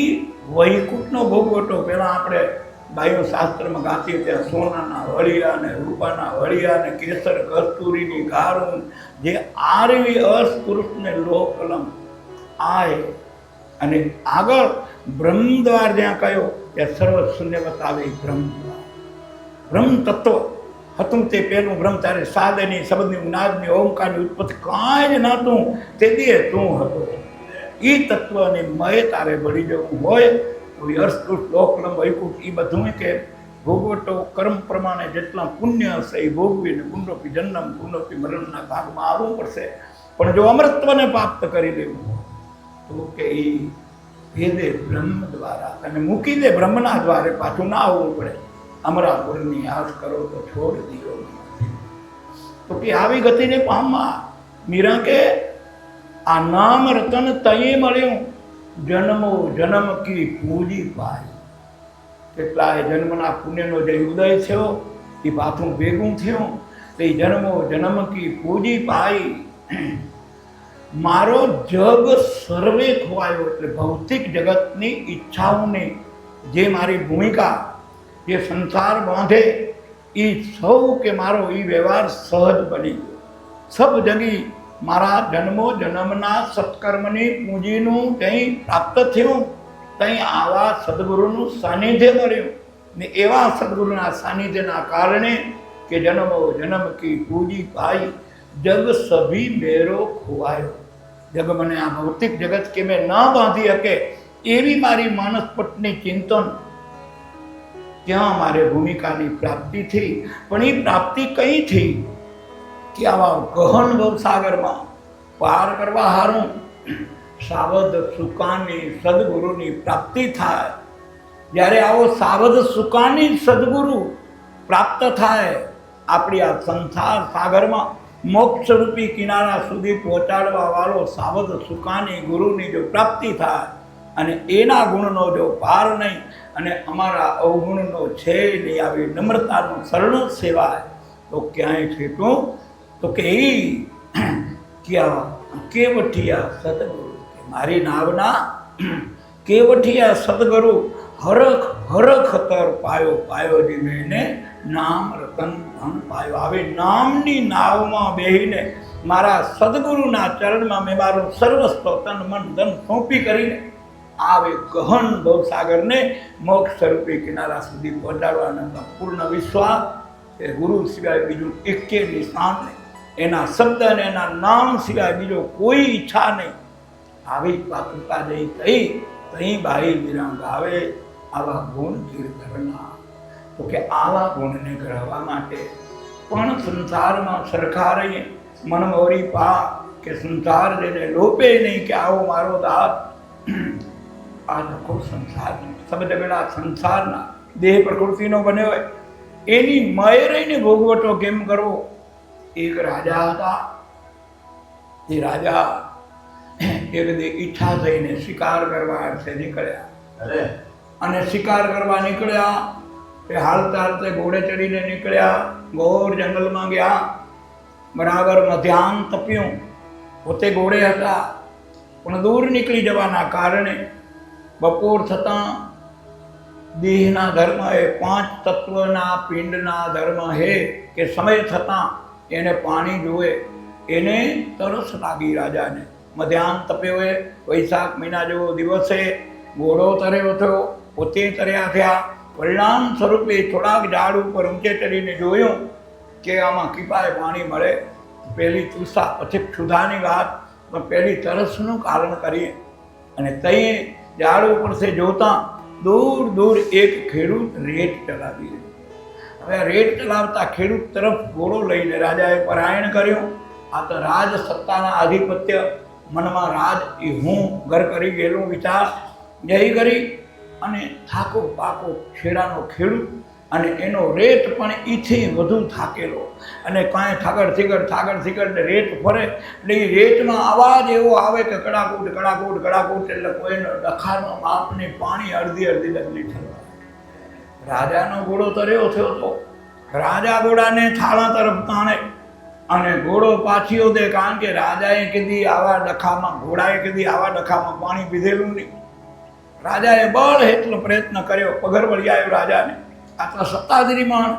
વૈકુંઠનો ભોગવટો. પહેલાં આપણે બાહ્ય શાસ્ત્રમાં ગાતી ત્યાં સોનાના વળિયા ને રૂપાના વળિયા ને કેસર કસ્તુરીની ગારું જે આરવી અર્શ પુરુષને લોકલમ આય. અને આગળ બ્રહ્મદ્વાર જ્યાં કહ્યો ત્યાં સર્વ શૂન્ય બતાવે બ્રહ્મદ્વાર. બ્રહ્મ તત્વ હતું તે પેલું બ્રહ્મ. તારે સાદની શબ્દની નાદની ઓમકારની ઉત્પત્તિ કાંઈ જ નહોતું, તે દે તું હતો. એ તત્વને મય તારે ભળી જવું હોય તો અર્શકૃત લોકલમ વૈકુંઠ એ બધું કે ભોગવટો કર્મ પ્રમાણે જેટલા પુણ્ય હશે એ ભોગવીને પુનઃપી જન્મ પુનઃપી મરણના ભાગમાં આવવું પડશે. પણ જો અમૃતત્વને પ્રાપ્ત કરી લેવું તો કે એ ભેદે બ્રહ્મ દ્વારા અને મૂકી દે બ્રહ્મના દ્વારે, પાછું ના આવવું પડે. અમરાપુરની આશ કરો તો છોડ દીધો. તો કે આવી ગતિને પામવા મીરા કે આ નામ રતન તયે મળ્યું જન્મો જન્મ કી પૂજી પાય. કેટલાય જન્મના પુણ્યનો જે ઉદય થયો એ પાછું ભેગું થયું તે જન્મો જન્મ કી પૂજી પાય. મારો જગ સર્વે ખોવાયો. એટલે ભૌતિક જગતની ઈચ્છાઓની જે મારી ભૂમિકા જે સંસાર બાંધે એ સૌ કે મારો એ વ્યવહાર સહજ બની ગયો. સબ જગી મારા જન્મો જન્મના સત્કર્મની પૂંજીનું કંઈ પ્રાપ્ત થયું. કંઈ આવા સદગુરુનું સાનિધ્ય મળ્યું ને એવા સદગુરુના સાનિધ્યના કારણે કે જન્મો જન્મ કી પૂજી પાઈ જગ સભી મેરો ખોવાયો. જગ મને આ ભૌતિક જગત કે મેં ન બાંધી શકે એવી મારી માનસપટની ચિંતન ત્યાં મારે ભૂમિકાની પ્રાપ્તિ થઈ. પણ એ પ્રાપ્તિ કઈ થઈ કે આવા ગહન ભવસાગરમાં પાર કરવા હારું સાવધ સુકાની સદગુરુની પ્રાપ્તિ થાય. જ્યારે આવો સાવધ સુકાની સદગુરુ પ્રાપ્ત થાય આપણી આ સંસાર સાગરમાં મોક્ષરૂપી કિનારા સુધી પહોંચાડવા વાળો સાવધ સુકાની ગુરુની જો પ્રાપ્તિ થાય અને એના ગુણનો જો પાર નહીં અને અમારા અવગુણનો છે નહીં, આવી નમ્રતાનું શરણ સેવાય તો ક્યાંય છેટું તો કે એ ક્યાં કેવઠિયા સદગુરુ, મારી નાવના કેવઠિયા સદગુરુ હરખ હરખ તર પાયો પાયો જી મેને નામ રતન ધન પાયો. આવી નામની નાવમાં બેહીને મારા સદગુરુના ચરણમાં મેં મારું સર્વસ્વ તન મન ધન સોંપી કરીને આવે ગહન ભવસાગરને મોક્ષ સ્વરૂપે કિનારા સુધી પહોંચાડવાનો પૂર્ણ વિશ્વાસ એ ગુરુ સિવાય બીજું એકે નિશાન નહીં, એના શબ્દ અને એના નામ સિવાય બીજો કોઈ ઈચ્છા નહીં. આવી પાતુકા જઈ તઈ બાઈ વિરંગ આવે આવા ગુણ કીર્તનના. તો કે આવા ગુણને ગ્રહવા માટે પણ સંસારમાં સરખા રહીએ, મનમોરી પા કે સંસાર જેને લોપે નહીં કે આવો મારો દાસ. આ લખો સંસાર શબ્દ પેલા સંસારના દેહ પ્રકૃતિનો બન્યો હોય એની મય રહીને ભોગવટો કેમ કરવો. એક રાજા હતા, એ રાજા એક દી ઈચ્છા થઈને શિકાર કરવા અર્થે નીકળ્યા અને શિકાર કરવા નીકળ્યા એ હાલતા હાલતે ઘોડે ચડીને નીકળ્યા, ઘોર જંગલમાં ગયા, બરાબર મધ્યાહન તપ્યું, પોતે ઘોડે હતા પણ દૂર નીકળી જવાના કારણે બપોર થતાં દેહના ધર્મ એ 5 તત્વના પિંડના ધર્મ હે કે સમય થતાં એને પાણી જોવે, એને તરસ લાગી રાજાને. મધ્યાહન તપ્યો એ વૈશાખ મહિના જેવો દિવસે ઘોડો તર્યો થયો, પોતે તર્યા થયા. પરિણામ સ્વરૂપે થોડાક ઝાડ ઉપર ઊંચે ચડીને જોયું કે આમાં કીપાએ પાણી મળે. પહેલી તૃષા પછી ક્ષુધાની વાત, પણ પહેલી તરસનું કારણ કરીએ. અને તઈ ઝાડ ઉપરથી જોતા દૂર દૂર એક ખેડૂત રેત ચલાવી રહ્યો. હવે રેત ચલાવતા ખેડૂત તરફ ઘોડો લઈને રાજાએ પરાયણ કર્યું. આ તો રાજ સત્તાના આધિપત્ય, મનમાં રાજ એ હું ઘર કરી ગયેલું વિચાર જય કરી અને થાકો પાકો છેડાનો ખેડૂત અને એનો રેત પણ ઈથી વધુ થાકેલો અને કાંઈ થાગડ રેત ફરે એટલે એ રેતનો અવાજ એવો આવે કે કડાકૂટ કડાકૂટ કડાકૂટ, એટલે કોઈનો ડખાનો માપને પાણી અડધી ડગલી થવા. રાજાનો ઘોડો તર્યો થયો તો રાજા ઘોડાને થાળા તરફ તાણે અને ઘોડો પાછીઓ દે, કારણ કે રાજાએ કીધી આવા ડખામાં, ઘોડાએ કીધી આવા ડખામાં પાણી પીધેલું નહીં. રાજાએ બળ એટલો પ્રયત્ન કર્યો, પગર વળી આવ્યો રાજાને. આ તો સત્તાધારી માણ,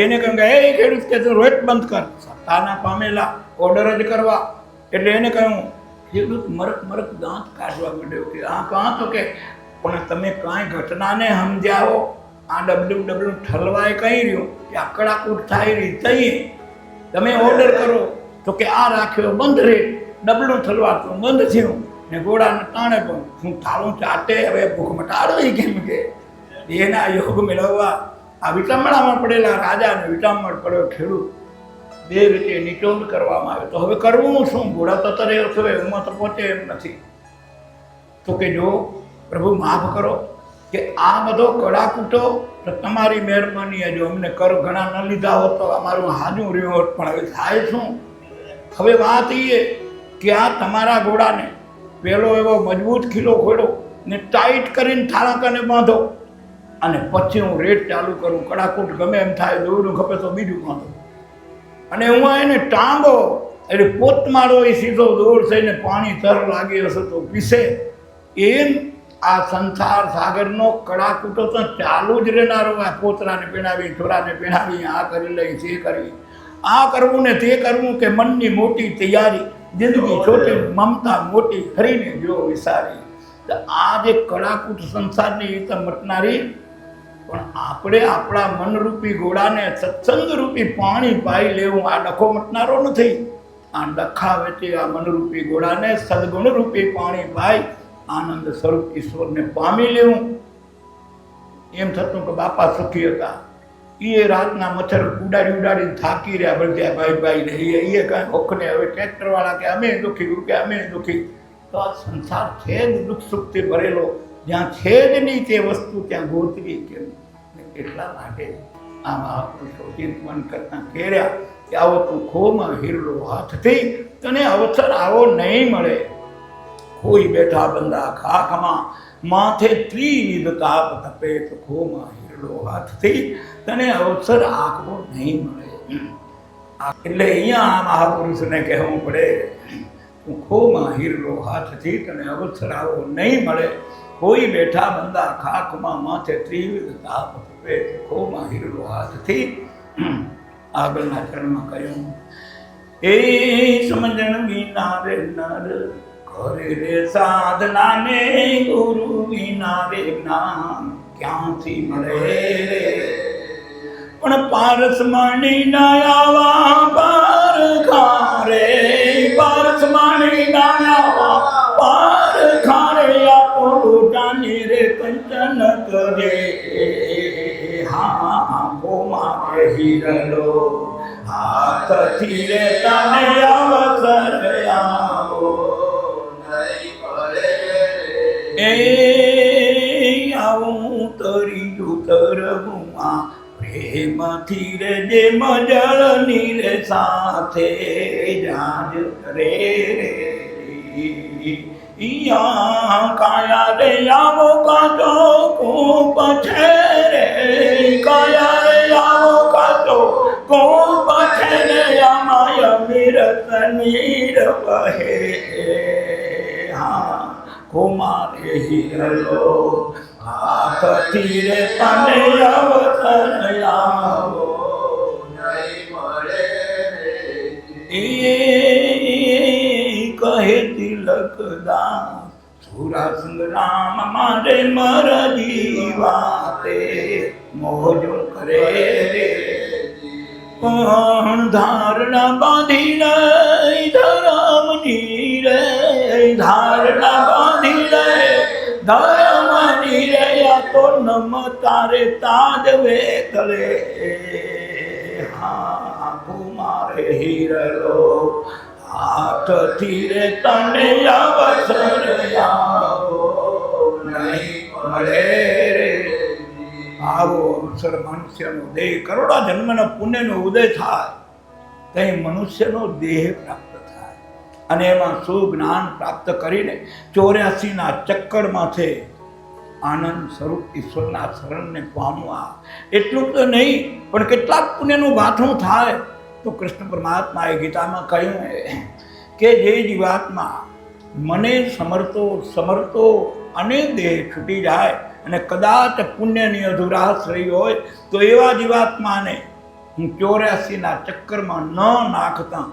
એને કહ્યું કે એ ખેડૂત કે તું રોજ બંધ કર, સત્તાના પામેલા ઓર્ડર જ કરવા. એટલે એને કહ્યું, ખેડૂત મરક દાંત કાઢવા માંડ્યો કે આ કાં તો કે પણ તમે કાંઈ ઘટનાને સમજાવો, આ ડબલું ઠલવાય કહી રહ્યું કે આ કડાકૂટ થાય રહી તઈ તમે ઓર્ડર કરો. તો કે આ રાખ્યો બંધ રે, ડબલું ઠલવાતું બંધ થયું ને ઘોડાને તાણે પણ હું થાળું ચાટે હવે ભૂખ મટાડો કેમ કે એના યોગ મેળવવા આ વિટંબણામાં પડેલા રાજાને વિટંબણ પડ્યો ખેડૂત. બે રીતે નિચોડ કરવામાં આવે તો હવે કરવું શું? ઘોડા તો તરે થવે, હું તો પહોંચે એમ નથી. તો કે જો પ્રભુ માફ કરો કે આ બધો કડાકૂટો તો તમારી મહેરબાની, જો અમને કર ઘણા ન લીધા હોત તો અમારું હાજું રહ્યું હોત. પણ હવે થાય શું? હવે વાત એ કે આ તમારા ઘોડાને પેલો એવો મજબૂત ખીલો ખોડો ને ટાઈટ કરીને થાળાકાને બાંધો અને પછી હું રેટ ચાલુ કરું. કડાકૂટ ગમે એમ થાય, દોડું ખપે તો બીજું બાંધો અને હું એને ટાંગો એટલે પોત મારો એ સીધો દોડ થઈને પાણી તર લાગી હશે તો પીસે. એમ આ સંસાર સાગરનો કડાકૂટો તો ચાલુ જ રહેનારો. આ પોતરાને પીણાવી, છોરાને પીણાવી, આ કરી લઈ, તે કરી, આ કરવું ને તે કરવું કે મનની મોટી તૈયારી, જિંદગી છોટી, મમતા મોટી, હરીને જો વિસારી. તો આ જે કડાકૂટ સંસારની રીતે મટનારી, પણ આપણે આપણા મનરૂપી ઘોડાને સત્સંગરૂપી પાણી પાઈ લેવું. આ ડખો મટનારો નથી. આ ડખા વેચે આ મનરૂપી ઘોડાને સદગુણરૂપી પાણી પાઈ આનંદ સ્વરૂપ ઈશ્વરને પામી લેવું. એમ થતું કે બાપા સુખી હતા, એ રાતના મચ્છર ઉડાડીને થાકી રહ્યા બધા ભાઈ ને એ કાંઈ હોખને હવે ટ્રેક્ટરવાળા કે અમે દુઃખી કે અમે દુઃખી. તો આ સંસાર છે જ દુઃખ સુખથી ભરેલો, જ્યાં છે જ નહીં તે વસ્તુ ત્યાં ગોતવી કેમ? એટલા માટે આ મહાપુરુષો ચિંતન કરતા કહેર્યા કે આવો તું ખોમાં હીરલો હાથથી તને અવસર આવો નહીં મળે. ખોઈ બેઠા બંદા ખાખમાં, માથે ત્રિવિધ તાપ તપે તો ખોમાં હિરડો હાથથી, તને અવસર આંકવો નહીં મળે. એટલે અહીંયા મહાપુરુષને કહેવું પડે, તું ખોમાં હિરડો હાથથી, તને અવસર આવો નહીં મળે. કોઈ બેઠા બંદા ખાખમાં, માથે ત્રિવિધ તાપ તપે તો ખોમાં હિરડો હાથથી. આગળના ચરણમાં કહ્યું, એ સમજણ વિના રે નર કરે રે સાધના ને, ગુરુ વિના રે જ્ઞાન ક્યાંથી મળે રે. પણ પારસમણી ના આવા પાર ખારે, પારસમણી ના આવા પાર ખારે, આપો જાની રે કંચન કરે. હા ગોમારે હિરલો હાથથી રે, તને અવસર આવો નહીં મળે. એ આવું તરી ઉતરવું પ્રેમથી રે, જે મજળની રે સાથે જાજ કરે રે. કાયા રે આવો કાચો કોપ છે રે, કાયા રે આવો કાચો કોપ છે રે, અમાય મિરત નીર વહે. હા કુમારે હિરલો હાથથી રે, તને અવસર આવો નહીં મળે. એ કહે તિલકદાસ સુરા સંગ્રામ માટે મર જીવાતે, મોજો કરે રે. પણ ધારણા બાંધી રે ધરમની રે, ધારણા બાંધી રે ધરમની રે, આ તો નમ તારે તાજ વેતલે. હા કુમારે હિરલો હાથથી રે, તને અવસર આવો નહીં મળે રે. આવો અવસર મનુષ્યનો દેહ, કરોડા જન્મના પુણ્યનો ઉદય થાય, ત્યાં મનુષ્યનો દેહ પ્રાપ્ત થાય, અને એમાં સુજ્ઞાન પ્રાપ્ત કરીને 84ના ચક્કરમાંથી આનંદ સ્વરૂપ ઈશ્વરના શરણને પામવા. એટલું તો નહીં, પણ કેટલાક પુણ્યનું ભાથું થાય તો કૃષ્ણ પરમાત્માએ ગીતામાં કહ્યું કે જે જીવાત્મા મને સમરતો અને દેહ છૂટી જાય અને કદાચ પુણ્યની અધુરાશ રહી હોય તો એવા જીવાત્માને હું 84ના ચક્કરમાં ન નાખતા,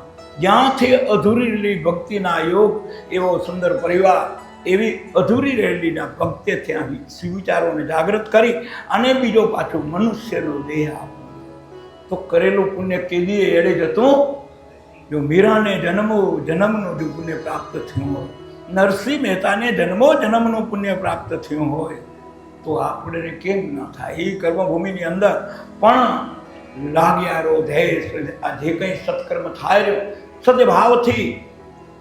જ્યાંથી અધૂરી રહેલી ભક્તિના યોગ, એવો સુંદર પરિવાર, એવી અધૂરી રહેલીના ભક્તે ત્યાં વિચારોને જાગૃત કરી અને બીજો પાછો મનુષ્યનો દેહ આપો. તો કરેલું પુણ્ય કેદીએ એડે જતું. જો મીરાને જન્મનું જો પુણ્ય પ્રાપ્ત થયું હોય, નરસિંહ મહેતાને જન્મનું પુણ્ય પ્રાપ્ત થયું હોય, તો આપણે કેમ ન થાય? એ કર્મભૂમિની અંદર પણ લાગ્યારો ધૈર્ય, આ જે કંઈ સત્કર્મ થાય રહ્યો સદભાવથી,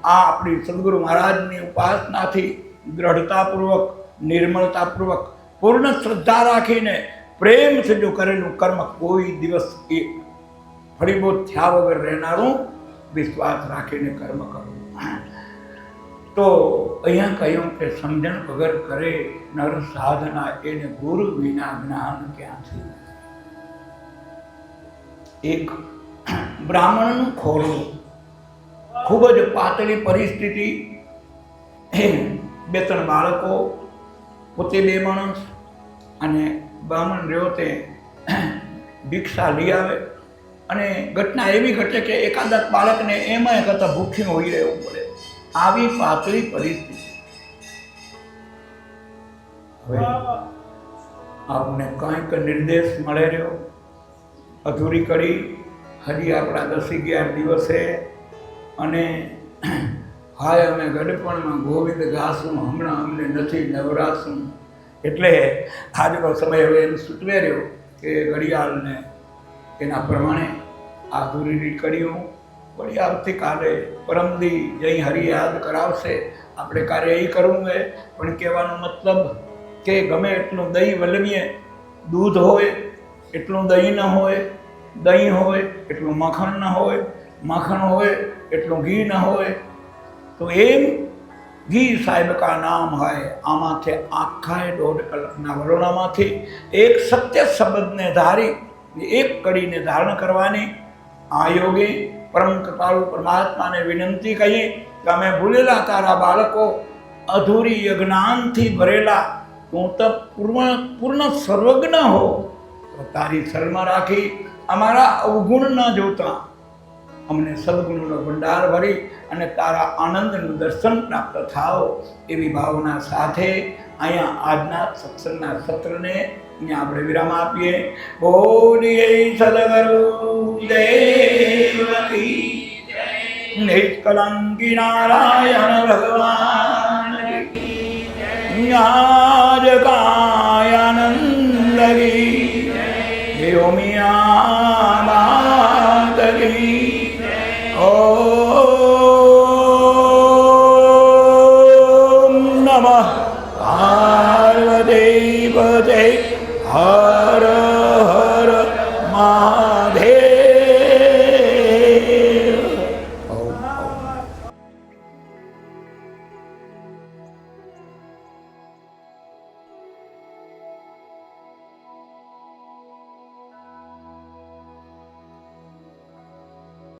આ આપણી સદગુરુ મહારાજની ઉપાસનાથી દ્રઢતાપૂર્વક, નિર્મળતાપૂર્વક, પૂર્ણ શ્રદ્ધા રાખીને પ્રેમથી જો કરેલું કર્મ કોઈ દિવસ એ ફળીભૂત થયા વગર રહેનારું વિશ્વાસ રાખીને કર્મ કરવું. તો અહીંયા કહ્યું કે સમજણ વગર કરે નર સાધના, એને ગુરુ વિના જ્ઞાન ક્યાંથી. એક બ્રાહ્મણનું ખોરડું, ખૂબ જ પાતળી પરિસ્થિતિ, 2-3 બાળકો, પોતે 2 માણસ, અને બ્રાહ્મણ રહ્યો તે ભિક્ષા લઈ આવે, અને ઘટના એવી ઘટે કે એકાદા બાળકને એમાં કરતાં ભૂખ્યું હોઈ રહેવું પડે. આવી પાતળી પરિસ્થિતિ. હવે આપને કંઈક નિર્દેશ મળે રહ્યો, અધૂરી કરી હજી આપણા 10-11 દિવસે, અને હાય અમે ગડપણમાં ગોવિંદ ગાશું, હમણાં અમને નથી નવરાશું. એટલે આજનો સમય હવે એને સૂચવે રહ્યો કે ઘડિયાળને એના પ્રમાણે આ અધૂરી કર્યું. વળી આવતીકાલે પરમદી જઈ હરિ યાદ કરાવશે, આપણે કાર્ય એ કરવું છે. પણ કહેવાનો મતલબ કે ગમે એટલું દહીં વલવીએ, દૂધ હોય એટલું દહીં ન હોય, દહીં હોય એટલું માખણ ન હોય, માખણ હોય એટલું ઘી ન હોય. તો એમ ઘી સાહેબ કા નામ હોય આમાંથી આખાએ 1.5 કલાકના વલોણામાંથી એક સત્ય શબ્દને ધારી એક કડીને ધારણ કરવાની. આ યોગે પરમ કૃપાળુ પરમાત્માને વિનંતી કહી કે અમે ભૂલેલા તારા બાળકો, અધૂરી અજ્ઞાનથી ભરેલા, તું તો પૂર્ણ સર્વજ્ઞ હો, તો તારી શરણમાં રાખી અમારા અવગુણ ન જોતા અમને સદગુણનો ભંડાર ભરી અને તારા આનંદનું દર્શન પ્રાપ્ત થાવ એવી ભાવના સાથે અહીંયા આજના સત્સંગના સત્રને અહીંયા આપણે વિરામ આપીએ. બોલીએ સદગુરુ દેવ કી જય. નિષ્કલંકી નારાયણ ભગવાન કી જય. આજ કાયાનંદ કી જય. મિયા માત કી. Oh